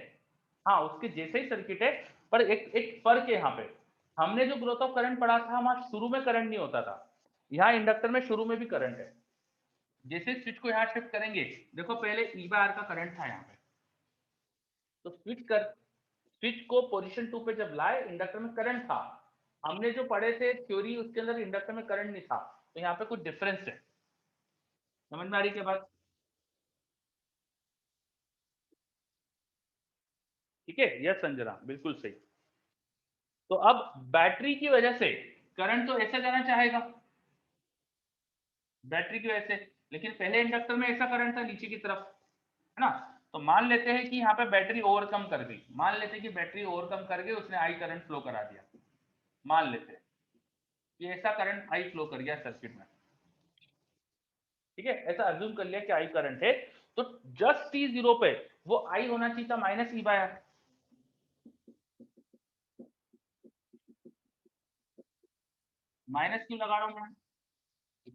हाँ उसके जैसे ही सर्किट है, पर एक एक फर्क है यहाँ पे। हमने जो ग्रोथ ऑफ करंट पढ़ा था वहां शुरू में करंट नहीं होता था, यहाँ इंडक्टर में शुरू में भी करंट है। जैसे स्विच को यहाँ शिफ्ट करेंगे, देखो पहले ई बाय आर का करंट था यहाँ पे, तो स्विच को पोजीशन 2 पे जब लाए इंडक्टर में करंट था। हमने जो पढ़े थे थ्योरी उसके अंदर इंडक्टर में करंट नहीं था, तो यहाँ पे कुछ डिफरेंस है। समझ में आ रही क्या बात? ठीक है, यस संजना बिल्कुल सही। तो अब बैटरी की वजह से करंट तो ऐसे जाना चाहेगा, बैटरी की वजह से, लेकिन पहले इंडक्टर में ऐसा करंट था नीचे की तरफ, है ना। तो मान लेते हैं कि यहाँ पे बैटरी ओवरकम कर गई, मान लेते हैं कि बैटरी ओवरकम कर गई, उसने आई करंट फ्लो करा दिया, मान लेते हैं कि ऐसा करंट आई फ्लो कर गया सर्किट में, ठीक है, ऐसा अज्यूम कर लिया कि आई करंट है, तो जस्ट टी जीरो पे वो आई होना चाहिए था minus E by R. Minus क्यों लगा रहा हूं मैं,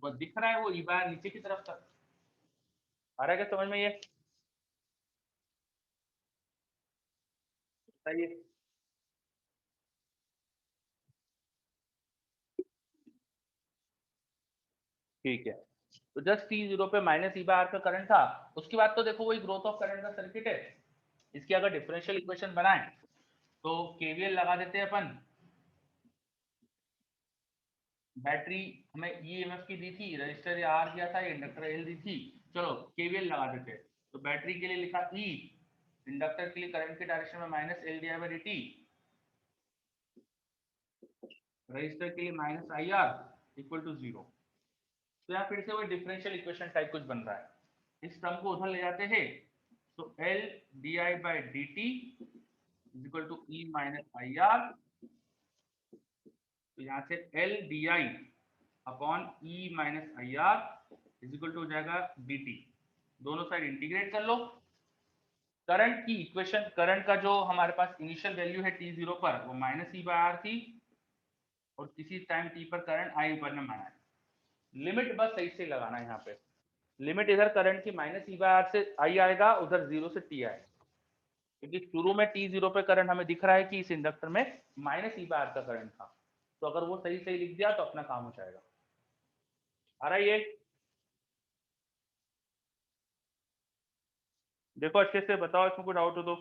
बस दिख रहा है वो ई बाय आर नीचे की तरफ था। आ रहा है क्या समझ में ये, बताइए। ठीक है, तो जस्ट टी जीरो पे माइनस ई बाय आर का करंट था। उसके बाद तो देखो वही ग्रोथ ऑफ करंट का सर्किट है, इसकी अगर डिफरेंशियल इक्वेशन बनाए तो केवीएल लगा देते हैं अपन। बैटरी हमें ईएमएफ की दी थी, रजिस्टर या आर दिया था, इंडक्टर एल दी थी, चलो केवीएल लगा देते हैं। तो बैटरी के लिए लिखा ई, इंडक्टर के लिए करंट के डायरेक्शन में minus L D I by D T, resistor के लिए minus I R equal to zero. तो यहाँ फिर से वही डिफरेंशियल इक्वेशन टाइप कुछ बन रहा है, इस टर्म को उधर ले जाते हैं, तो L D I by D T is equal to E minus I R. तो यहाँ से L D I upon E minus I R is equal to हो जाएगा डी टी, दोनों साइड इंटीग्रेट कर लो। करंट की इक्वेशन, करंट का जो हमारे पास इनिशियल वैल्यू है टी जीरो पर वो माइनस ई बाय आर थी, और किसी टाइम टी पर करंट आई ऊपर में माना है। लिमिट बस सही से लगाना है यहाँ पे, लिमिट इधर करंट की माइनस ई बाय आर से आई आएगा, उधर जीरो से टी आएगा, क्योंकि शुरू में टी जीरो पे करंट हमें दिख रहा है कि इस इंडक्टर में माइनस ई बाय आर का करंट था, तो अगर वो सही सही लिख दिया तो अपना काम हो जाएगा। आ रहा है ये, देखो अच्छे से बताओ, इसमें कोई डाउट हो तो।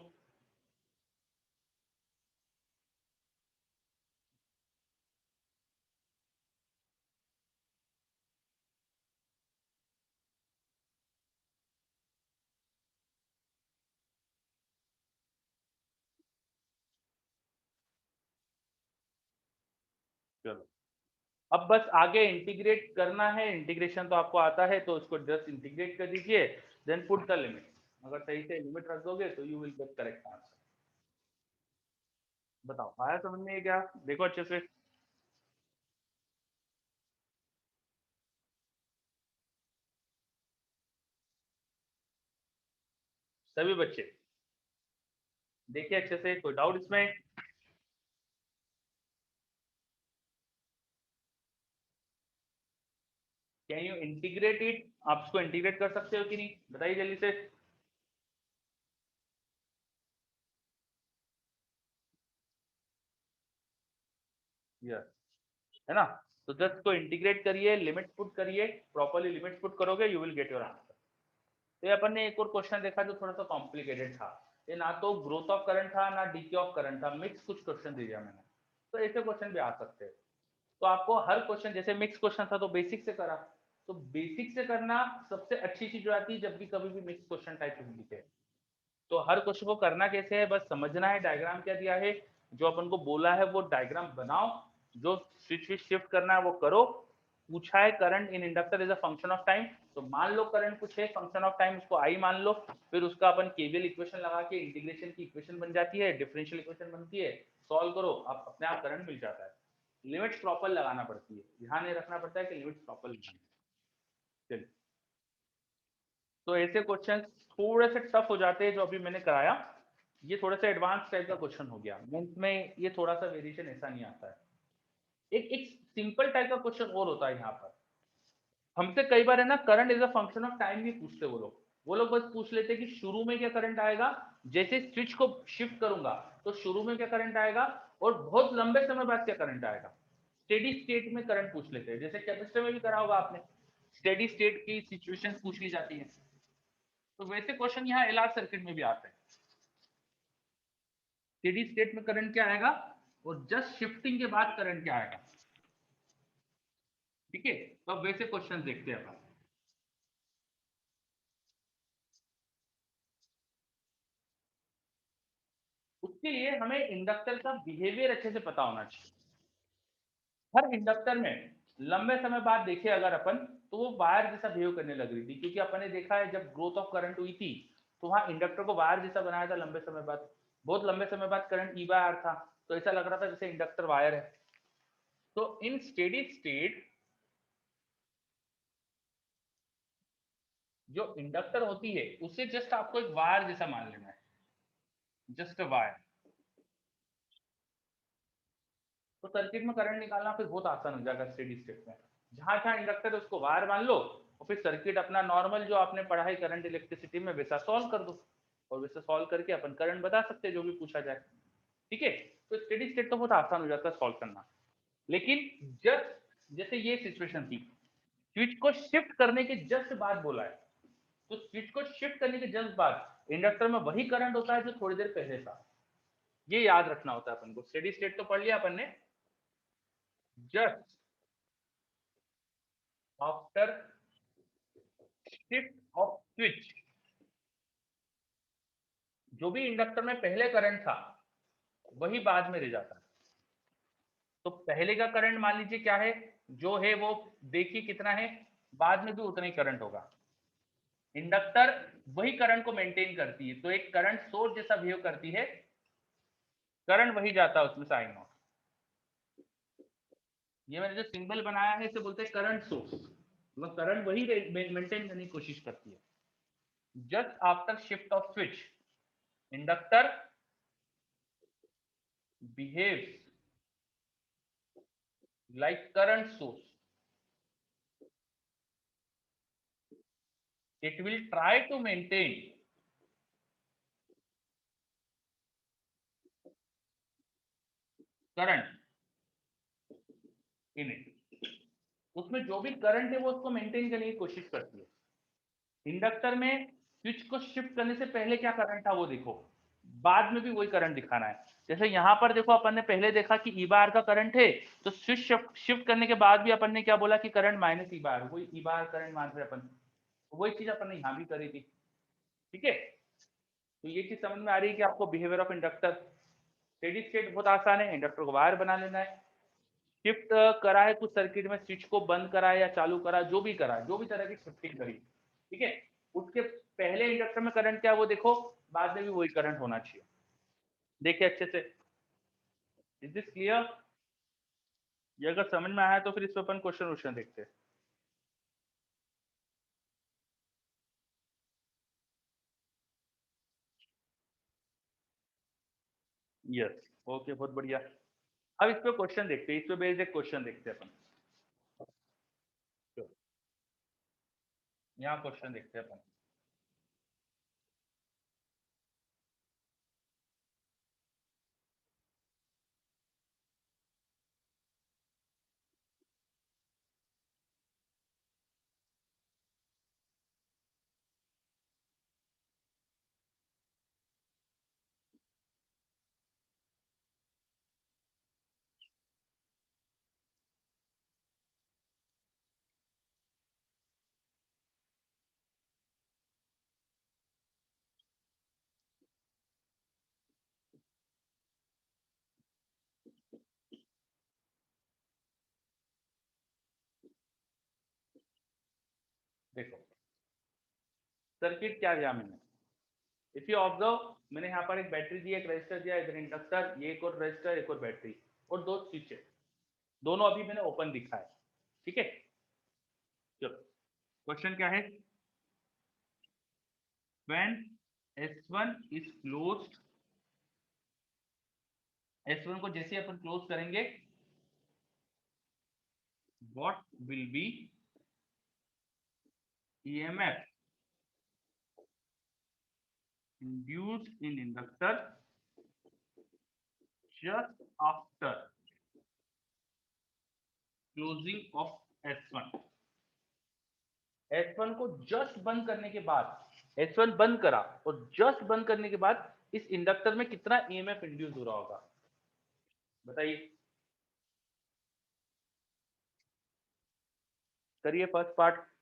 चलो, अब बस आगे इंटीग्रेट करना है, इंटीग्रेशन तो आपको आता है, तो उसको जस्ट इंटीग्रेट कर दीजिए, देन पुट द लिमिट। अगर सही से लिमिट रख दोगे तो you will get correct answer. बताओ आया समझ में ये क्या, देखो अच्छे से सभी बच्चे, देखिए अच्छे से, कोई डाउट इसमें। कैन यू इंटीग्रेट इट, आप इसको इंटीग्रेट कर सकते हो कि नहीं, बताइए जल्दी से। यस, है ना, तो जस्ट को इंटीग्रेट करिए, लिमिट पुट करिए, प्रॉपरली लिमिट पुट करोगे you will get your answer. तो ये अपन ने एक और क्वेश्चन देखा जो थोड़ा सा कॉम्प्लिकेटेड था, ये ना तो ग्रोथ ऑफ करंट था ना डीके ऑफ करंट था, मिक्स कुछ क्वेश्चन दिया मैंने। तो ऐसे क्वेश्चन भी आ सकते हैं, तो आपको हर क्वेश्चन, जैसे मिक्स क्वेश्चन था तो बेसिक से करा, तो बेसिक से करना सबसे अच्छी चीज जो आती है जब भी कभी भी मिक्स क्वेश्चन टाइप दिखे। तो हर क्वेश्चन को करना कैसे है, बस समझना है डायग्राम क्या दिया है, जो अपन को बोला है वो डायग्राम बनाओ, जो स्विच स्विच शिफ्ट करना है वो करो। पूछा है current in inductor is a function of time, तो मान लो करंट कुछ है फंक्शन ऑफ टाइम, उसको आई मान लो, फिर उसका अपन केवीएल इक्वेशन लगा के इंटीग्रेशन की इक्वेशन बन जाती है, डिफरेंशियल इक्वेशन बनती है, सॉल्व करो, आप अपने आप करंट मिल जाता है। लिमिट्स प्रॉपर लगाना पड़ती है, ध्यान ये रखना पड़ता है कि लिमिट्स प्रॉपर लगानी है। चलिए, तो ऐसे क्वेश्चन थोड़े से टफ हो जाते हैं जो अभी मैंने कराया, ये थोड़ा सा एडवांस टाइप का क्वेश्चन हो गया, मेंस में ये थोड़ा सा वेरिएशन ऐसा नहीं आता है। एक एक सिंपल टाइप का क्वेश्चन और होता है यहाँ पर, हमसे कई बार है ना current is a function of time भी पूछते वो लोग बस पूछ लेते कि शुरू में क्या करंट आएगा, जैसे स्विच को शिफ्ट करूंगा तो शुरू में क्या करंट आएगा, और बहुत लंबे समय बाद क्या करंट आएगा। स्टेडी स्टेट में करंट पूछ लेते हैं, जैसे कैपेसिटर में भी करा होगा आपने, स्टेडी स्टेट की सिचुएशन पूछ ली जाती है। तो वैसे क्वेश्चन यहाँ एलआर सर्किट में भी आते हैं, स्टेडी स्टेट में करंट क्या आएगा और जस्ट शिफ्टिंग के बाद करंट क्या आएगा। ठीक है, तो अब वैसे क्वेश्चन देखते हैं अपन। उसके लिए हमें इंडक्टर का बिहेवियर अच्छे से पता होना चाहिए। हर इंडक्टर में लंबे समय बाद देखे अगर अपन, तो वो वायर जैसा बिहेव करने लग रही थी, क्योंकि अपन ने देखा है जब ग्रोथ ऑफ करंट हुई थी तो वहां इंडक्टर को वायर जैसा बनाया था लंबे समय बाद, बहुत लंबे समय बाद करंट ई बाय आर था, तो ऐसा लग रहा था जैसे इंडक्टर वायर है। तो इन स्टेडी स्टेट जो इंडक्टर होती है उसे जस्ट आपको एक वायर जैसा मान लेना है, जस्ट अ वायर। तो सर्किट में करंट निकालना फिर बहुत आसान हो जाएगा स्टेडी स्टेट में। जहां जहां इंडक्टर है उसको वायर मान लो, और फिर सर्किट अपना नॉर्मल जो आपने पढ़ा है करंट इलेक्ट्रिसिटी में वैसा सॉल्व कर दो, और वैसे सॉल्व करके अपन करंट बता सकते हैं जो भी पूछा जाए। ठीक है, तो स्टेडी स्टेट तो बहुत आसान हो जाता है सॉल्व करना। लेकिन जस्ट जैसे ये सिचुएशन थी, स्विच को शिफ्ट करने के जस्ट बाद बोला है, तो स्विच को शिफ्ट करने के जस्ट बाद इंडक्टर में वही करंट होता है जो थोड़ी देर पहले था। ये याद रखना होता है अपन को। स्टेडी स्टेट तो पढ़ लिया अपन ने, just after shift of switch, जो भी इंडक्टर में पहले करंट था वही बाद में रह जाता है। तो पहले का करंट मान लीजिए क्या है, जो है वो देखिए कितना है, बाद में भी उतना ही करंट होगा। इंडक्टर वही करंट को मेंटेन करती है, तो एक करंट सोर्स जैसा बिहेव करती है, करंट वही जाता है उसमें साइन नॉट। ये मैंने जो सिंबल बनाया है इसे बोलते हैं करंट सोर्स, मतलब करंट वही मेंटेन करने की कोशिश करती है। Just after shift of switch inductor behaves like current source. It will try to maintain current in it. उसमें जो भी करंट है वो उसको मेंटेन करने की कोशिश करती है। इंडक्टर में स्विच को शिफ्ट करने से पहले क्या करंट था वो देखो, बाद में भी वही करंट दिखाना है। जैसे यहाँ पर देखो अपन ने पहले देखा कि ई बार का करंट है, तो स्विच शिफ्ट करने के बाद भी अपन ने क्या बोला कि करंट माइनस ई बार, वही ई बार करंट मान रहे अपन, वही चीज अपन ने यहाँ भी करी थी। ठीक है, तो ये चीज समझ में आ रही है कि आपको behaviour of inductor. Steady state बहुत आसान है, इंडक्टर को वायर बना लेना है, शिफ्ट करा है कुछ सर्किट में, स्विच को बंद करा है या चालू करा, जो भी करा है, जो भी तरह की शिफ्टिंग करी, ठीक है, उसके पहले इंडक्टर में करंट क्या है वो देखो, बाद में भी वही करंट होना चाहिए। देखिए अच्छे से, इज दिस क्लियर? ये अगर समझ में आया तो फिर इस पर अपन क्वेश्चन वोश्चन देखते हैं। यस, ओके, बहुत बढ़िया। अब इस पे क्वेश्चन देखते हैं, इस पे बेस्ड एक क्वेश्चन देखते हैं अपन। तो यहाँ क्वेश्चन देखते हैं अपन। देखो सर्किट क्या दिया मैंने, इफ यू ऑब्जर्व, मैंने यहाँ पर एक बैटरी दी, एक रजिस्टर दिया, इधर इंडक्टर, ये एक और रजिस्टर, एक और बैटरी, और दो स्विच है, दोनों अभी मैंने ओपन दिखा है। ठीक है, चलो क्वेश्चन क्या है, when S1 is closed, S1 को जैसे अपन क्लोज करेंगे, what will be EMF induced in inductor just after closing of S1। S1 को जस्ट बंद करने के बाद, S1 बंद करा और जस्ट बंद करने के बाद इस इंडक्टर में कितना EMF इंड्यूस हो रहा होगा, बताइए, करिए फर्स्ट पार्ट।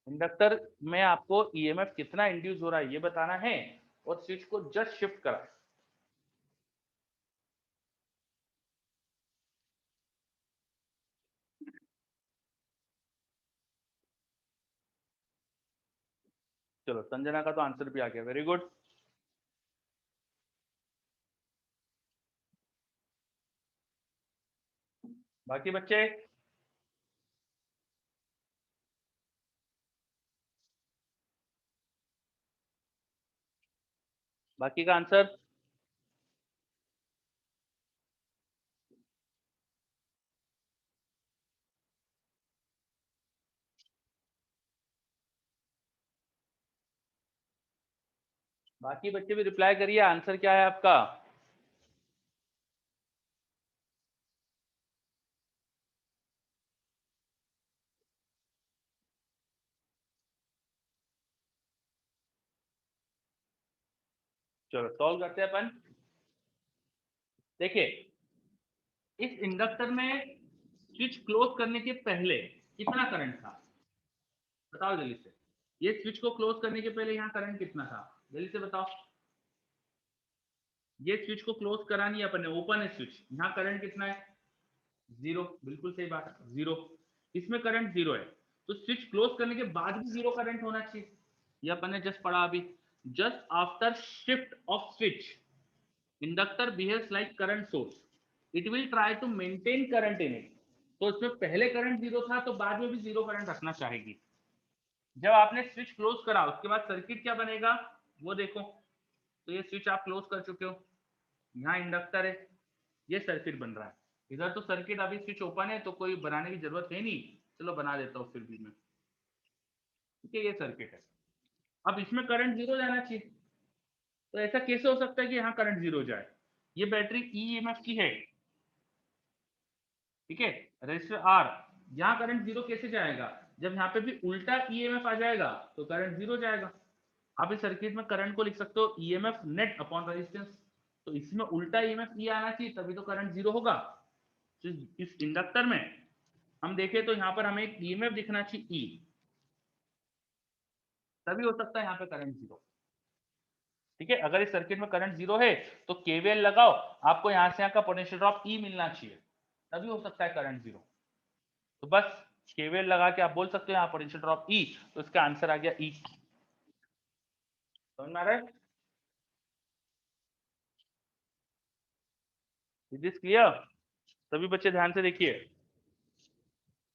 इंडक्टर में आपको ईएमएफ कितना इंड्यूस हो रहा है ये बताना है, और स्विच को जस्ट शिफ्ट करा। चलो संजना का तो आंसर भी आ गया, वेरी गुड। बाकी बच्चे, बाकी का आंसर? बाकी बच्चे भी रिप्लाई करिए, आंसर क्या है आपका? चलो सॉल्व करते हैं अपन। देखिए, इस इंडक्टर में स्विच क्लोज करने के पहले कितना करंट था, बताओ जल्दी से। ये स्विच को क्लोज करने के पहले यहाँ करंट कितना था, जल्दी से बताओ। ये स्विच को क्लोज करा नहीं अपन ने, ओपन है स्विच, यहाँ करंट कितना है? जीरो, बिल्कुल सही बात है, जीरो। इसमें करंट जीरो है, तो स्विच क्लोज करने के बाद भी जीरो करंट होना चाहिए। ये अपन ने जस्ट पढ़ा अभी, just after shift of switch inductor behaves like current source, it will try to maintain current in it. तो इसमें पहले करंट जीरो था, तो बाद में भी जीरो करंट रखना चाहेगी। जब आपने स्विच क्लोज करा उसके बाद सर्किट क्या बनेगा वो देखो। तो ये स्विच आप क्लोज कर चुके हो, यहाँ इंडक्टर है, ये सर्किट बन रहा है। इधर तो सर्किट अभी स्विच ओपन है, तो कोई बनाने की जरूरत है नहीं, चलो बना देता हूँ फिर भी मैं। ठीक है, ये सर्किट है। अब इसमें करंट जीरो जाना चाहिए, तो ऐसा कैसे हो सकता है कि यहाँ करंट जीरो जाए? ये बैटरी ईएमएफ की है, ठीक है, रजिस्टर आर। यहाँ करंट जीरो कैसे जाएगा? जब यहाँ पे भी उल्टा ईएमएफ आ जाएगा तो करंट जीरो जाएगा। आप इस सर्किट में करंट को लिख सकते हो ईएमएफ नेट अपॉन रेजिस्टेंस। तो इसमें उल्टा ईएमएफ ई आना चाहिए, तभी तो करंट जीरो होगा। तो इस इंडक्टर में हम देखें तो यहाँ पर हमें एक ईएमएफ दिखना चाहिए ई, तभी हो सकता है यहाँ पे करंट जीरो। ठीक है, अगर इस सर्किट में करंट जीरो है तो केवीएल लगाओ, आपको यहाँ से यहाँ का पोटेंशियल ड्रॉप ई मिलना चाहिए, तभी हो सकता है करंट जीरो। तो बस केवीएल लगा के आप बोल सकते हो यहाँ पोटेंशियल ड्रॉप ई, तो इसका आंसर आ गया ई। समझ में आ रहा है? Is this clear? सभी बच्चे ध्यान से देखिए,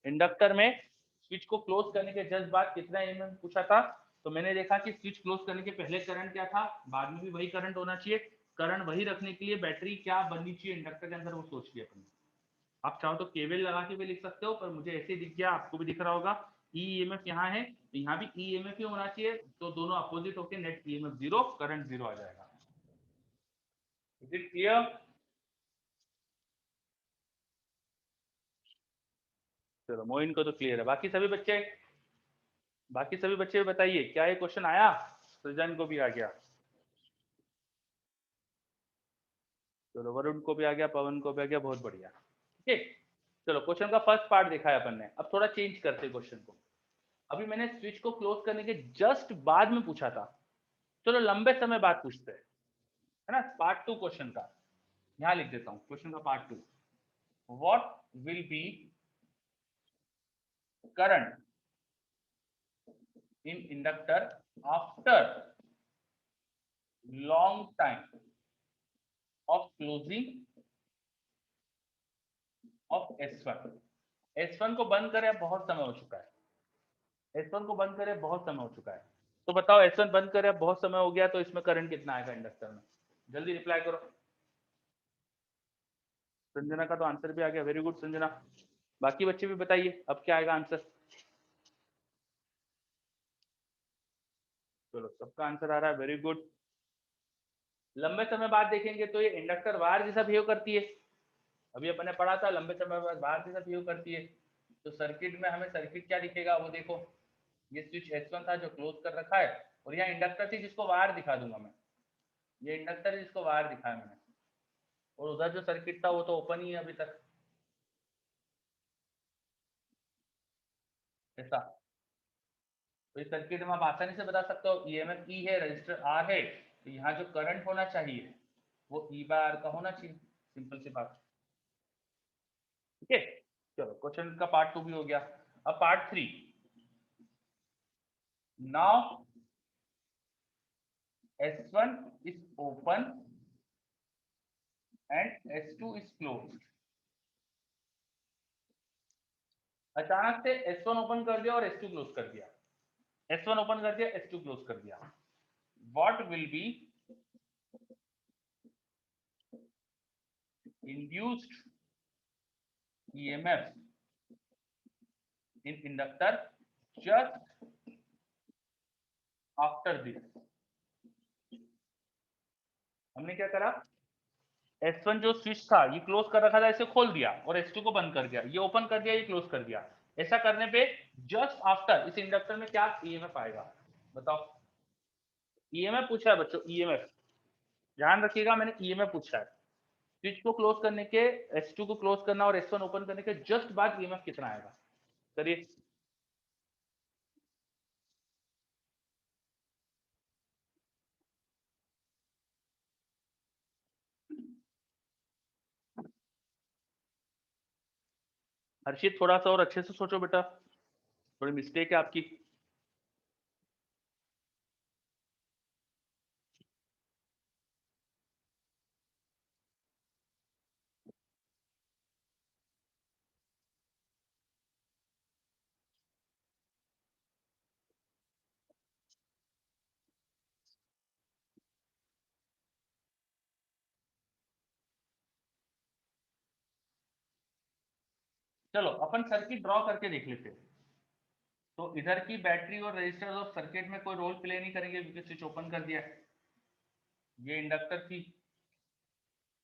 इंडक्टर में स्विच को क्लोज करने के जस्ट बाद कितना एमएम पूछा था। तो मैंने देखा कि स्विच क्लोज करने के पहले करंट क्या था, बाद में भी वही करंट होना चाहिए। करंट वही रखने के लिए बैटरी क्या बननी चाहिए इंडक्टर के अंदर, वो सोच लिया अपन। आप चाहो तो केवल लगा के भी लिख सकते हो, पर मुझे ऐसे दिख गया, आपको भी दिख रहा होगा। ईएमएफ यहाँ है, तो यहाँ भी ईएमएफ ही होना चाहिए, तो दोनों अपोजिट होकर net EMF zero, current zero आ जाएगा। Is it clear? चलो मोइन को तो क्लियर है, बाकी सभी बच्चे, बाकी सभी बच्चे बताइए क्या ये क्वेश्चन आया? सृजन को भी आ गया, चलो वरुण को भी आ गया, पवन को भी आ गया, बहुत बढ़िया। ठीक है, चलो क्वेश्चन का फर्स्ट पार्ट देखा है अपन ने, अब थोड़ा चेंज करते हैं क्वेश्चन को। अभी मैंने स्विच को क्लोज करने के जस्ट बाद में पूछा था, चलो लंबे समय बाद पूछते हैं, है ना। पार्ट टू क्वेश्चन का यहां लिख देता हूं, क्वेश्चन का part two. What will be current in inductor after long time of closing of S1? S1 को बंद करे अब बहुत समय हो चुका है, S1 को बंद करे बहुत समय हो चुका है। तो बताओ S1 बंद करे अब बहुत समय हो गया, तो इसमें करंट कितना आएगा इंडक्टर में? जल्दी रिप्लाई करो। संजना का तो आंसर भी आ गया, वेरी गुड संजना। बाकी बच्चे भी बताइए अब क्या आएगा आंसर। चलो सबका आंसर आ रहा है, वेरी गुड। लंबे समय बाद देखेंगे तो ये इंडक्टर वायर जैसा बिहेव करती है, अभी अपन ने पढ़ा था लंबे समय बाद वायर जैसा बिहेव करती है। तो सर्किट में हमें सर्किट क्या दिखेगा वो देखो, ये स्विच S1 था जो क्लोज कर रखा है, और यहाँ इंडक्टर थी जिसको वायर दिखा दूंगा मैं, ये इंडक्टर है जिसको वायर दिखाया मैंने, और उधर जो सर्किट था वो तो ओपन ही है अभी तक, ऐसा। तो इस सर्किट में आप आसानी से बता सकते हो ईएमएफ ई है, रजिस्टर आर है, तो यहाँ जो करंट होना चाहिए वो E बाय आर का होना चाहिए, सिंपल सी बात। ठीक है, चलो क्वेश्चन का पार्ट 2 भी हो गया। अब part 3, now S1 is open and S2 is closed। अचानक से S1 ओपन कर दिया और S2 क्लोज कर दिया, S1 ओपन कर दिया, S2 क्लोज कर दिया। What will be induced EMF in inductor just after this? हमने क्या करा, S1 जो स्विच था ये क्लोज कर रखा था, इसे खोल दिया, और S2 को बंद कर दिया, ये ओपन कर दिया, ये क्लोज कर दिया। ऐसा करने पे जस्ट आफ्टर इस इंडक्टर में क्या ईएमएफ आएगा, बताओ। ईएमएफ पूछा है बच्चों, ईएमएफ ध्यान रखिएगा, मैंने ईएमएफ पूछा है। स्विच को क्लोज करने के, S2 को क्लोज करना और S1 ओपन करने के जस्ट बाद ईएमएफ कितना आएगा, करिए। हर्षित थोड़ा सा और अच्छे से सोचो बेटा, थोड़ी मिस्टेक है आपकी। चलो अपन सर्किट ड्रॉ करके देख लेते हैं। तो इधर की बैटरी और रेजिस्टर ऑफ सर्किट में कोई रोल प्ले नहीं करेंगे क्योंकि स्विच ओपन कर दिया है। ये इंडक्टर थी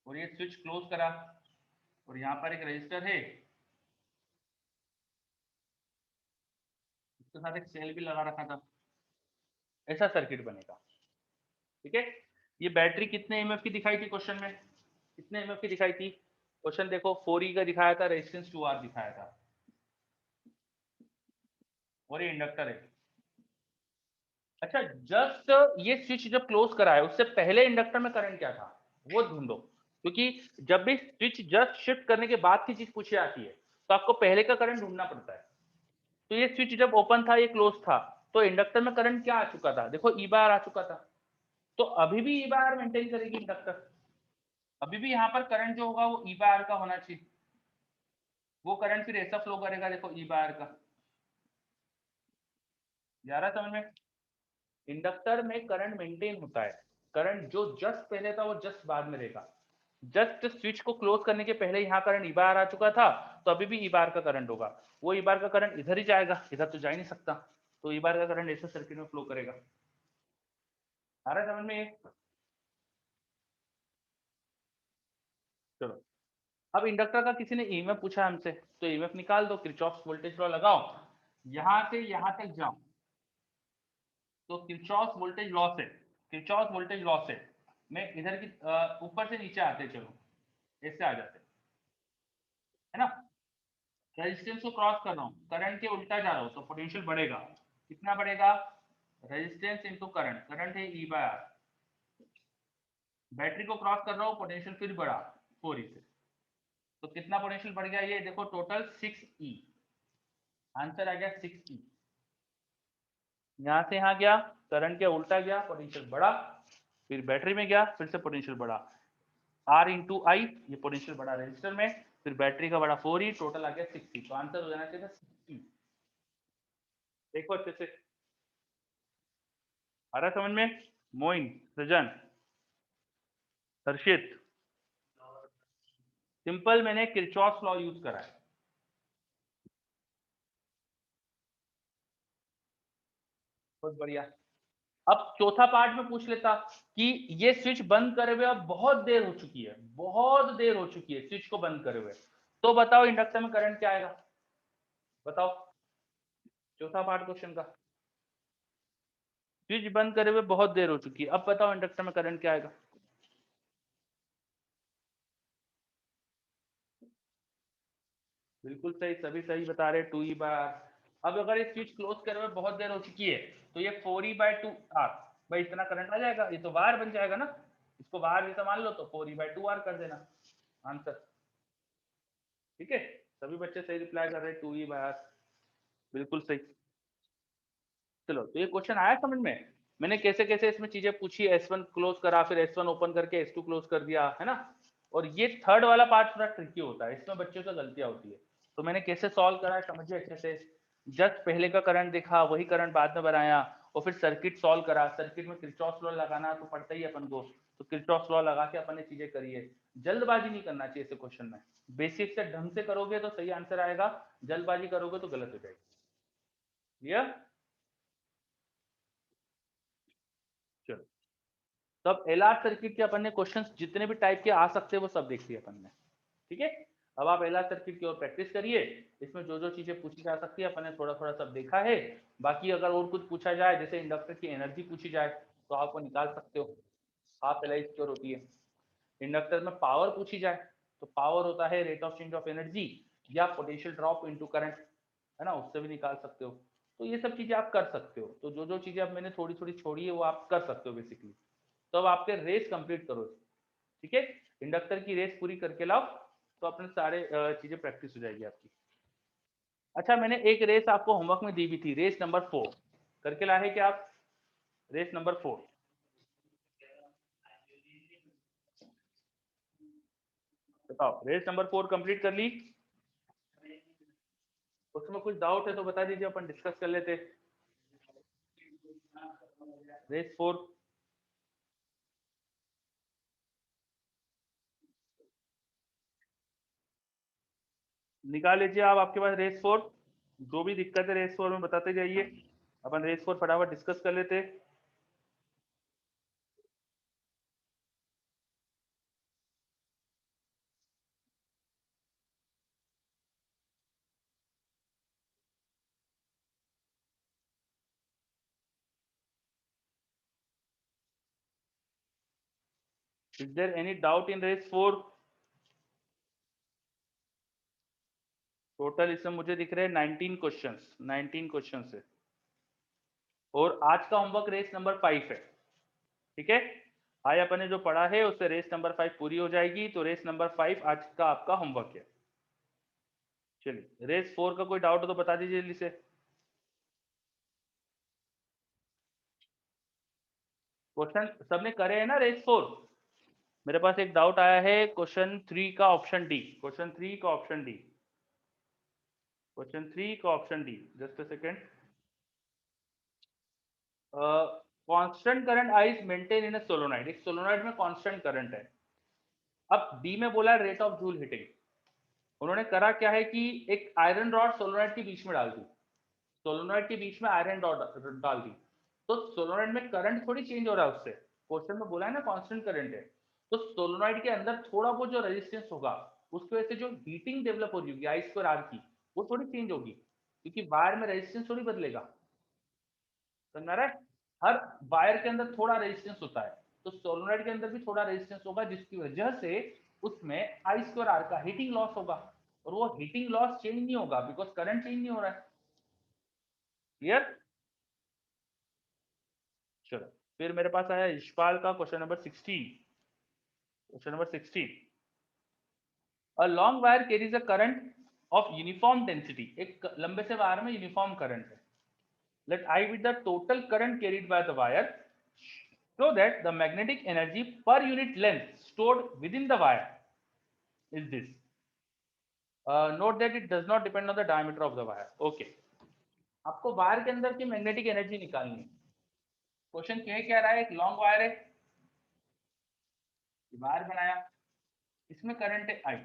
और ये स्विच क्लोज करा, और यहाँ पर एक रजिस्टर है, इसके साथ एक सेल भी लगा रखा था, ऐसा सर्किट बनेगा। ठीक है, ये बैटरी कितने एमएफ की दिखाई थी क्वेश्चन में, कितने एमएफ की दिखाई थी, क्वेश्चन देखो 4E का दिखाया था, रेजिस्टेंस 2R दिखाया था, और ये इंडक्टर है। अच्छा, जस्ट ये स्विच जब क्लोज करा है उससे पहले इंडक्टर में करंट क्या था वो ढूंढो, क्योंकि जब भी स्विच जस्ट शिफ्ट करने के बाद की चीज पूछी जाती है तो आपको पहले का करंट ढूंढना पड़ता है। तो ये स्विच जब ओपन था, ये क्लोज था, तो इंडक्टर में करंट क्या आ चुका था, देखो ई बार आ चुका था, तो अभी भी ई बार मेंटेन करेगी इंडक्टर, अभी भी यहाँ पर करंट जो होगा वो ई बार का होना चाहिए, वो करंट फिर ऐसा फ्लो करेगा, देखो ई बार का, जा रहा समझ में। इंडक्टर में करंट मेंटेन होता है, करंट जो जस्ट पहले था वो जस्ट बाद में रहेगा। जस्ट स्विच को क्लोज करने के पहले यहाँ करंट ई बार आ चुका था, तो अभी भी ई बार का करंट होगा, वो ई बार का करंट इधर ही जाएगा, इधर तो जा ही नहीं सकता, तो ई बार का करंट ऐसे सर्किट में फ्लो करेगा। आ रहा है समझ में ये? चलो, अब इंडक्टर का किसी ने ईएमएफ पूछा हमसे, तो ईएमएफ निकाल दो, किरचॉफ वोल्टेज लॉ लगाओ, यहां से यहां तक जाओ, तो किरचॉफ वोल्टेज लॉ से, किरचॉफ वोल्टेज लॉ से मैं इधर की ऊपर से नीचे आते, चलो ऐसे आ जाते, है ना। रेजिस्टेंस को क्रॉस कर रहा हूँ, करंट के उल्टा जा रहा हूँ, तो पोटेंशियल बढ़ेगा, कितना बढ़ेगा, रेजिस्टेंस इनटू करंट, करंट है ई बाय आर, बैटरी को क्रॉस कर रहा हूँ, पोटेंशियल फिर बढ़ा 4E से, तो कितना पोटेंशियल बढ़ गया, ये देखो टोटल 6E, आंसर आ गया 6E। यहां से यहां गया, करंट के उल्टा गया, पोटेंशियल बढ़ा, फिर बैटरी में गया, फिर से पोटेंशियल बढ़ा, आर इंटू आई, ये पोटेंशियल बढ़ा रजिस्टर में, फिर बैटरी का बढ़ा 4E, टोटल आ गया 6E, तो आंसर हो जाना चाहिए 6E। देखो अच्छे से आ रहा समझ में, मोइन, सृजन, हर्षित, सिंपल मैंने किरचॉफ लॉ यूज करा है। बहुत बढ़िया। अब चौथा पार्ट में पूछ लेता कि ये स्विच बंद करे हुए अब बहुत देर हो चुकी है, बहुत देर हो चुकी है स्विच को बंद करे हुए, तो बताओ इंडक्टर में करंट क्या आएगा, बताओ, चौथा पार्ट क्वेश्चन का, स्विच बंद करे हुए बहुत देर हो चुकी है, अब बताओ इंडक्टर में करंट क्या आएगा। बिल्कुल सही, सभी सही बता रहे, 2E बाय आर। अब अगर ये स्विच क्लोज करे हुए बहुत देर हो चुकी है, तो ये 4E बाय 2 आर, भाई इतना करंट आ जाएगा, ये तो वायर बन जाएगा ना, इसको वायर जैसा मान लो तो 4E/2R कर देना आंसर। ठीक है, सभी बच्चे सही रिप्लाई कर रहे हैं, 2E/R बिल्कुल सही। चलो तो ये क्वेश्चन आया समझ में, मैंने कैसे कैसे इसमें चीजें पूछी, S1 क्लोज करा, फिर S1 ओपन करके S2 क्लोज कर दिया, है ना। और ये थर्ड वाला पार्ट थोड़ा ट्रिकी होता है, इसमें बच्चों से गलतियां होती है। तो मैंने कैसे सॉल्व करा है समझिए अच्छे से। जस्ट पहले का करंट देखा, वही करंट बाद में बनाया, और फिर सर्किट सॉल्व करा। सर्किट में किरचॉफ लॉ लगाना तो पड़ता ही है अपन को, तो किरचॉफ लॉ लगा के अपन ने चीजें करी है। जल्दबाजी नहीं करना चाहिए ऐसे क्वेश्चन में, बेसिक से ढंग से करोगे तो सही आंसर आएगा, जल्दबाजी करोगे तो गलत हो जाएगी। क्लियर? चलो, तब एलआर सर्किट के अपन ने क्वेश्चंस जितने भी टाइप के आ सकते हैं वो सब देख लिए अपन ने। ठीक है, अब आप एलआर सर्किट की ओर प्रैक्टिस करिए, इसमें जो जो चीजें पूछी जा सकती है अपन ने थोड़ा थोड़ा सब देखा है। बाकी अगर और कुछ पूछा जाए, जैसे इंडक्टर की एनर्जी पूछी जाए तो आप वो निकाल सकते हो, हाफ एल आई स्क्वायर होती है। इंडक्टर में पावर पूछी जाए तो पावर होता है rate of change of energy या पोटेंशियल ड्रॉप इनटू करंट, है ना, उससे भी निकाल सकते हो। तो ये सब चीजें आप कर सकते हो, तो जो जो चीजें अब मैंने थोड़ी थोड़ी छोड़ी है वो आप कर सकते हो बेसिकली। तो अब आपके रेस कंप्लीट करो, ठीक है, इंडक्टर की रेस पूरी करके लाओ, तो अपने सारे चीजें प्रैक्टिस हो जाएगी आपकी। अच्छा, मैंने एक रेस आपको होमवर्क में दी भी थी, रेस नंबर 4 करके लाए क्या आप? रेस नंबर 4 बताओ, रेस नंबर 4 कंप्लीट कर ली? उसमें कुछ डाउट है तो बता दीजिए, अपन डिस्कस कर लेते। रेस 4 निकाल लीजिए आप, आपके पास रेस 4, जो भी दिक्कत है रेस 4 में बताते जाइए, अपन रेस 4 फटाफट डिस्कस कर लेते। Is there any doubt in race 4? Total इसमें मुझे दिख रहे हैं 19 क्वेश्चंस, 19 क्वेश्चंस है, और आज का होमवर्क रेस नंबर 5 है। ठीक है, आज अपन ने जो पढ़ा है उससे रेस नंबर 5 पूरी हो जाएगी, तो रेस नंबर 5 आज का आपका होमवर्क है। चलिए, रेस 4 का कोई डाउट हो तो बता दीजिए जल्दी से। क्वेश्चन सबने करे हैं ना रेस 4? मेरे पास एक डाउट आया है क्वेश्चन 3 का ऑप्शन डी, क्वेश्चन 3 का ऑप्शन डी, क्वेश्चन 3 का option D, just a second. Constant current I is maintain in a solenoid, एक सोलोनाइड में कांस्टेंट करंट है। अब डी में बोला रेट ऑफ जूल हिटिंग, उन्होंने करा क्या है कि एक आयरन रॉड सोलोनाइड के बीच में डाल दी, सोलोनॉइड के बीच में आयरन डॉट डाल दी, तो सोलोनॉइड में करंट थोड़ी चेंज हो रहा है उससे, क्वेश्चन में बोला है ना कांस्टेंट करंट है, तो सोलोनॉइड के अंदर थोड़ा बहुत जो रेजिस्टेंस होगा उसकी वजह से जो हीटिंग डेवलप हो रही होगी आई स्क्वायर आर की, वो थोड़ी चेंज होगी, क्योंकि वायर में रेजिस्टेंस थोड़ी बदलेगा, समझ आ रहा है? हर वायर के अंदर थोड़ा रेजिस्टेंस होता है, तो सोलोनॉइड के अंदर भी थोड़ा रेजिस्टेंस होगा, जिसकी वजह से उसमें आई स्क्वायर आर का हीटिंग लॉस होगा, और वो हीटिंग लॉस चेंज नहीं होगा बिकॉज करंट चेंज नहीं हो रहा है। क्लियर? चलो, फिर मेरे पास आया यशपाल का question number 16, question number 16, a long wire carries a current of uniform density, एक लंबे से वायर में यूनिफॉर्म करंट है, let I with the total current carried by the wire so that the magnetic energy per unit length stored within the wire is this, note that it does not depend on the diameter of the wire. Okay, आपको wire के अंदर की magnetic energy निकालनी है। Question क्या रहा है, एक लॉन्ग वायर है, वायर बनाया, इसमें करंट है आई,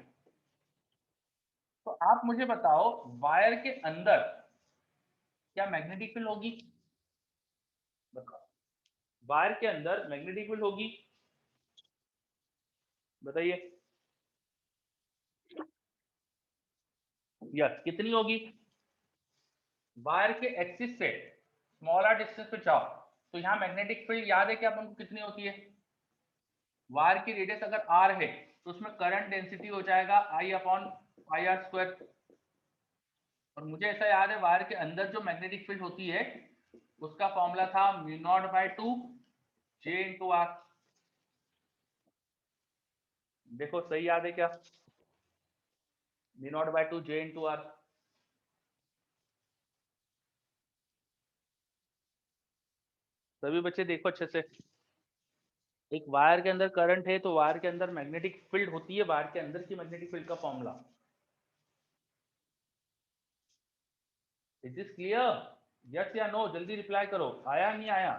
तो आप मुझे बताओ वायर के अंदर क्या मैग्नेटिक फील्ड होगी? बताओ, वायर के अंदर मैग्नेटिक फील्ड होगी, बताइए। यस, कितनी होगी? वायर के एक्सिस से स्मॉलर डिस्टेंस पे जाओ, तो यहाँ मैग्नेटिक फील्ड याद है कि अपन को कितनी होती है? वायर की रेडियस अगर आर है तो उसमें करंट डेंसिटी हो जाएगा आई अपॉन पाई आर स्क्वायर, और मुझे ऐसा याद है वायर के अंदर जो मैग्नेटिक फील्ड होती है उसका फॉर्मूला था mu not by 2 J into R. देखो सही याद है क्या? V not by 2 J into R. सभी बच्चे देखो अच्छे से। एक वायर के अंदर करंट है तो वायर के अंदर मैग्नेटिक फील्ड होती है, वायर के अंदर की मैग्नेटिक फील्ड का formula. Is this clear? Yes या नो? जल्दी रिप्लाई करो, आया नहीं आया?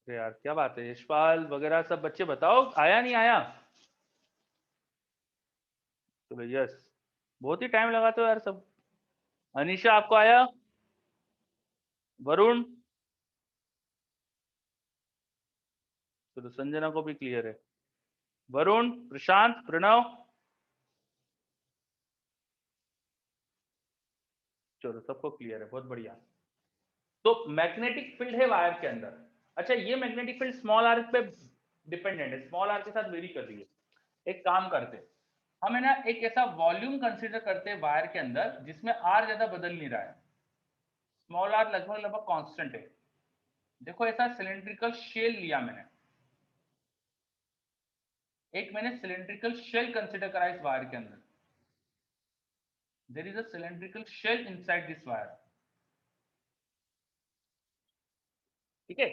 अरे यार क्या बात है, यशपाल वगैरह सब बच्चे बताओ, आया नहीं आया? चलो यस, बहुत ही टाइम लगाते हो यार सब। अनीशा आपको आया? वरुण? चलो संजना को भी क्लियर है। वरुण, प्रशांत, प्रणव? चलो सबको क्लियर है, बहुत बढ़िया। तो मैग्नेटिक फील्ड है वायर के अंदर। अच्छा, ये मैग्नेटिक फील्ड स्मॉल आर पे डिपेंडेंट है, स्मॉल आर के साथ वेरी कर रही है। एक काम करते, हम है ना एक ऐसा वॉल्यूम कंसीडर करते हैं वायर के अंदर जिसमें आर ज्यादा बदल नहीं रहा है, स्मॉल आर लगभग लगभग कांस्टेंट है। देखो ऐसा सिलेंड्रिकल शेल लिया मैंने, एक मैंने सिलेंड्रिकल शेल कंसीडर करा इस वायर के अंदर। There is a cylindrical shell inside this wire, ठीक है?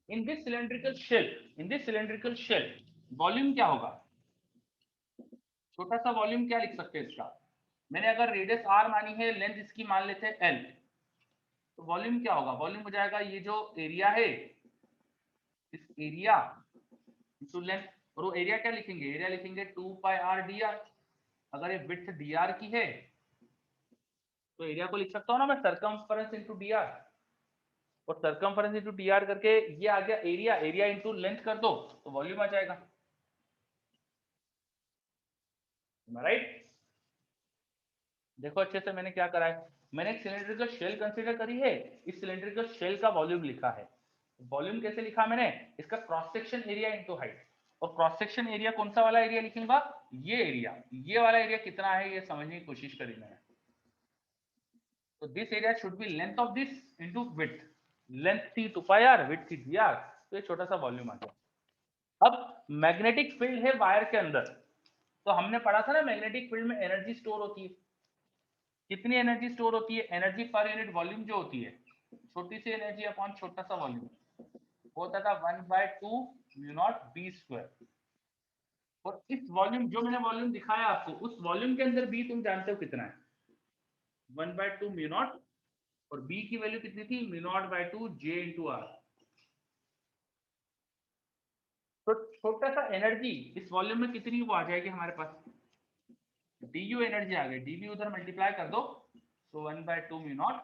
In this cylindrical shell, in this cylindrical shell volume क्या होगा? छोटा सा वॉल्यूम क्या लिख सकते हैं इसका? मैंने अगर रेडियस आर मानी है, लेंथ इसकी मान लेते हैं एल, तो वॉल्यूम क्या होगा? वॉल्यूम हो जाएगा ये जो एरिया है, इस एरिया इंटू लेंथ। और वो एरिया क्या लिखेंगे? एरिया लिखेंगे 2 पाई आर डी आर। अगर ये विड्थ डी आर की है तो एरिया को लिख सकता हूँ ना मैं सरकमफेरेंस इंटू डी आर। और सरकमफेरेंस इंटू डी आर करके ये आ गया एरिया, एरिया इंटू लेंथ कर दो तो वॉल्यूम आ जाएगा, राइट? देखो अच्छे से मैंने क्या करा है, मैंने एक सिलेंड्रिकल शेल कंसीडर करी है, इस सिलेंड्रिकल शेल का वॉल्यूम लिखा है। वॉल्यूम कैसे लिखा मैंने? इसका cross section area into height. और क्रॉस सेक्शन एरिया कौन सा वाला एरिया लिखूंगा? ये एरिया, ये वाला एरिया कितना है ये समझने की कोशिश करी मैंने। तो this area should be length of this into width. Length थी 2 पाई आर, विड्थ थी डी आर, तो ये छोटा सा वॉल्यूम आ गया। अब मैग्नेटिक फील्ड है वायर के अंदर, तो हमने पढ़ा था ना मैग्नेटिक फील्ड में एनर्जी स्टोर होती है। कितनी एनर्जी स्टोर होती है? एनर्जी पर यूनिट वॉल्यूम जो होती है, छोटी सी एनर्जी अपॉन छोटा सा वॉल्यूम, होता था 1/2 म्यू नॉट बी स्क्वायर। और इस वॉल्यूम जो मैंने वॉल्यूम दिखाया आपको, उस वॉल्यूम के अंदर बी तुम जानते हो कितना है? 1/2 म्यू नॉट। और बी की वैल्यू कितनी थी? Mu not by 2 J into R. तो छोटा सा एनर्जी इस वॉल्यूम में कितनी वो आ जाएगी हमारे पास? डी यू एनर्जी आ गई, डी वी उधर मल्टीप्लाई कर दो, तो 1/2 म्यू नॉट,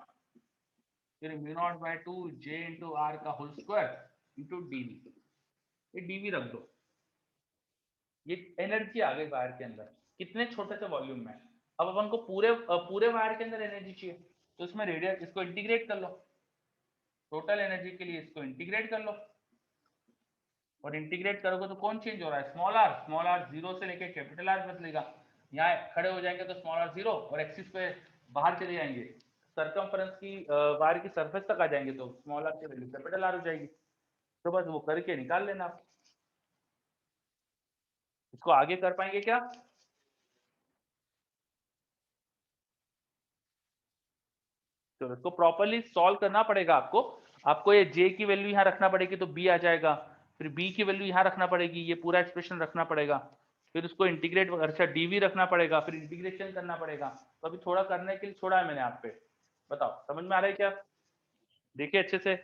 फिर mu not by 2 J into R का होल स्क्वायर इंटू डीवी। ये डीवी रख दो, ये एनर्जी आ गई वायर के अंदर कितने छोटे से वॉल्यूम में। अब अपन को पूरे पूरे वायर के अंदर एनर्जी चाहिए, तो इसमें रेडियस, इसको इंटीग्रेट कर लो, टोटल एनर्जी के लिए इसको इंटीग्रेट कर लो। और इंटीग्रेट करोगे तो कौन चेंज हो रहा है? Small R. Small R zero से लेके कैपिटल आर बदलेगा, यहाँ खड़े हो जाएंगे तो स्मॉल आर जीरो, और एक्सिस पे बाहर चले जाएंगे, सरकमफेरेंस की वायर की सरफेस तक आ जाएंगे तो स्मॉल आर की वैल्यू कैपिटल आर हो जाएगी। तो बस वो करके निकाल लेना आप। इसको आगे कर पाएंगे क्या? तो इसको प्रॉपरली सॉल्व करना पड़ेगा आपको। आपको ये जे की वैल्यू यहाँ रखना पड़ेगी तो बी आ जाएगा, फिर बी की वैल्यू यहाँ रखना पड़ेगी, ये पूरा एक्सप्रेशन रखना पड़ेगा, फिर उसको इंटीग्रेट, अच्छा डीवी रखना पड़ेगा, फिर इंटीग्रेशन करना पड़ेगा। तो अभी थोड़ा करने के लिए छोड़ा है मैंने आप पे, बताओ समझ में आ रहा है क्या? देखिए अच्छे से।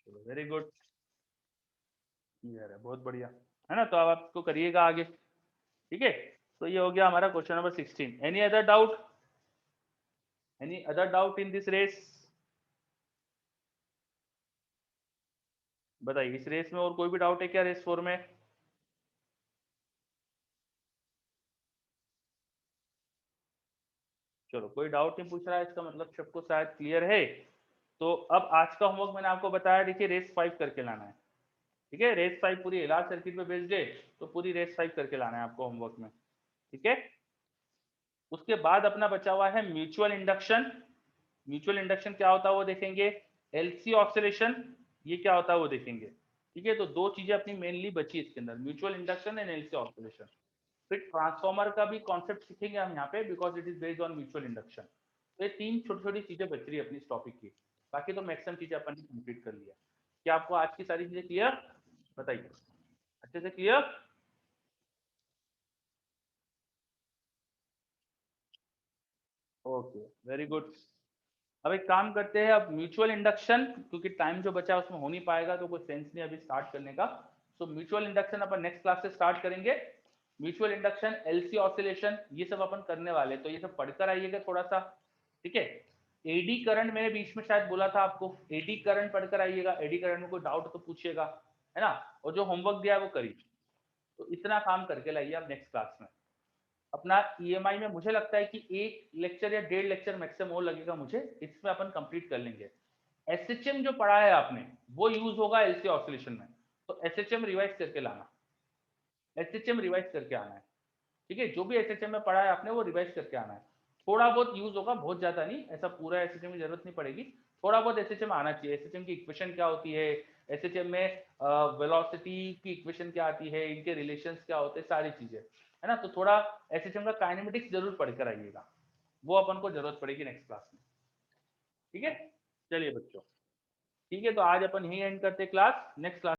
चलो वेरी गुड, क्लियर है, बहुत बढ़िया, है ना? तो अब आप इसको करिएगा आगे, ठीक है? तो ये हो गया हमारा question number 16। Any other doubt? Any other doubt in this race? बताइए, इस रेस में और कोई भी डाउट है क्या, रेस 4 में? चलो कोई डाउट नहीं पूछ रहा है, इसका मतलब सबको शायद क्लियर है। तो अब आज का होमवर्क मैंने आपको बताया, देखिए रेस 5 करके लाना है, ठीक है। रेस 5 पूरी एलआर सर्किट पे बेस्ड है, तो पूरी रेस 5 करके लाना है आपको होमवर्क में, ठीक है। उसके बाद अपना बचा हुआ है म्यूचुअल इंडक्शन। म्यूचुअल इंडक्शन क्या होता है वो देखेंगे, एलसी ऑसिलेशन ये क्या होता है वो देखेंगे, ठीक है। तो दो चीजें अपनी मेनली बची इसके अंदर, mutual induction and LC oscillation. फिर ट्रांसफॉर्मर का भी कॉन्सेप्ट सीखेंगे हम यहाँ पे, because it is based on mutual induction. तो ये तीन छोटी छोटी चीजें बच रही है अपनी इस टॉपिक की, बाकी तो मैक्सिमम चीजें अपन ने कंप्लीट कर लिया। क्या आपको आज की सारी चीजें क्लियर, बताइए, अच्छे से क्लियर? Okay, very good. अब एक काम करते हैं, अब म्यूचुअल इंडक्शन, क्योंकि टाइम जो बचा है उसमें हो नहीं पाएगा तो कोई सेंस नहीं अभी स्टार्ट करने का। सो म्यूचुअल इंडक्शन अपन नेक्स्ट क्लास से स्टार्ट करेंगे। म्यूचुअल इंडक्शन, एलसी ऑसिलेशन, ये सब अपन करने वाले, तो ये सब पढ़कर आइएगा थोड़ा सा, ठीक है। एडी करंट मैंने बीच में शायद बोला था आपको, एडी करंट पढ़कर आइएगा, एडी करंट में कोई डाउट तो पूछिएगा, है ना। और जो होमवर्क दिया है वो करिए। तो इतना काम करके लाइए आप नेक्स्ट क्लास में। अपना ईएमआई में मुझे लगता है कि एक लेक्चर या 1.5 लेक्चर मैक्सिमम और लगेगा मुझे, इसमें अपन कंप्लीट कर लेंगे। एसएचएम जो पढ़ा है आपने वो यूज होगा एलसी ऑसिलेशन में, तो एसएचएम रिवाइज करके लाना, एसएचएम रिवाइज करके आना है, ठीक है। जो भी एसएचएम में पढ़ा है आपने वो रिवाइज करके आना है। थोड़ा बहुत यूज होगा, बहुत ज्यादा नहीं, ऐसा पूरा एसएचएम की जरूरत नहीं पड़ेगी। थोड़ा बहुत एसएचएम आना चाहिए, एसएचएम की इक्वेशन क्या होती है, एसएचएम में वेलोसिटी की इक्वेशन क्या आती है, इनके रिलेशंस क्या होते हैं, सारी चीजें, है ना। तो थोड़ा एसएचएम का काइनेमेटिक्स जरूर पढ़कर आइएगा, वो अपन को जरूरत पड़ेगी नेक्स्ट क्लास में, ठीक है। चलिए बच्चों, ठीक है, तो आज अपन यही एंड करते क्लास, नेक्स्ट क्लास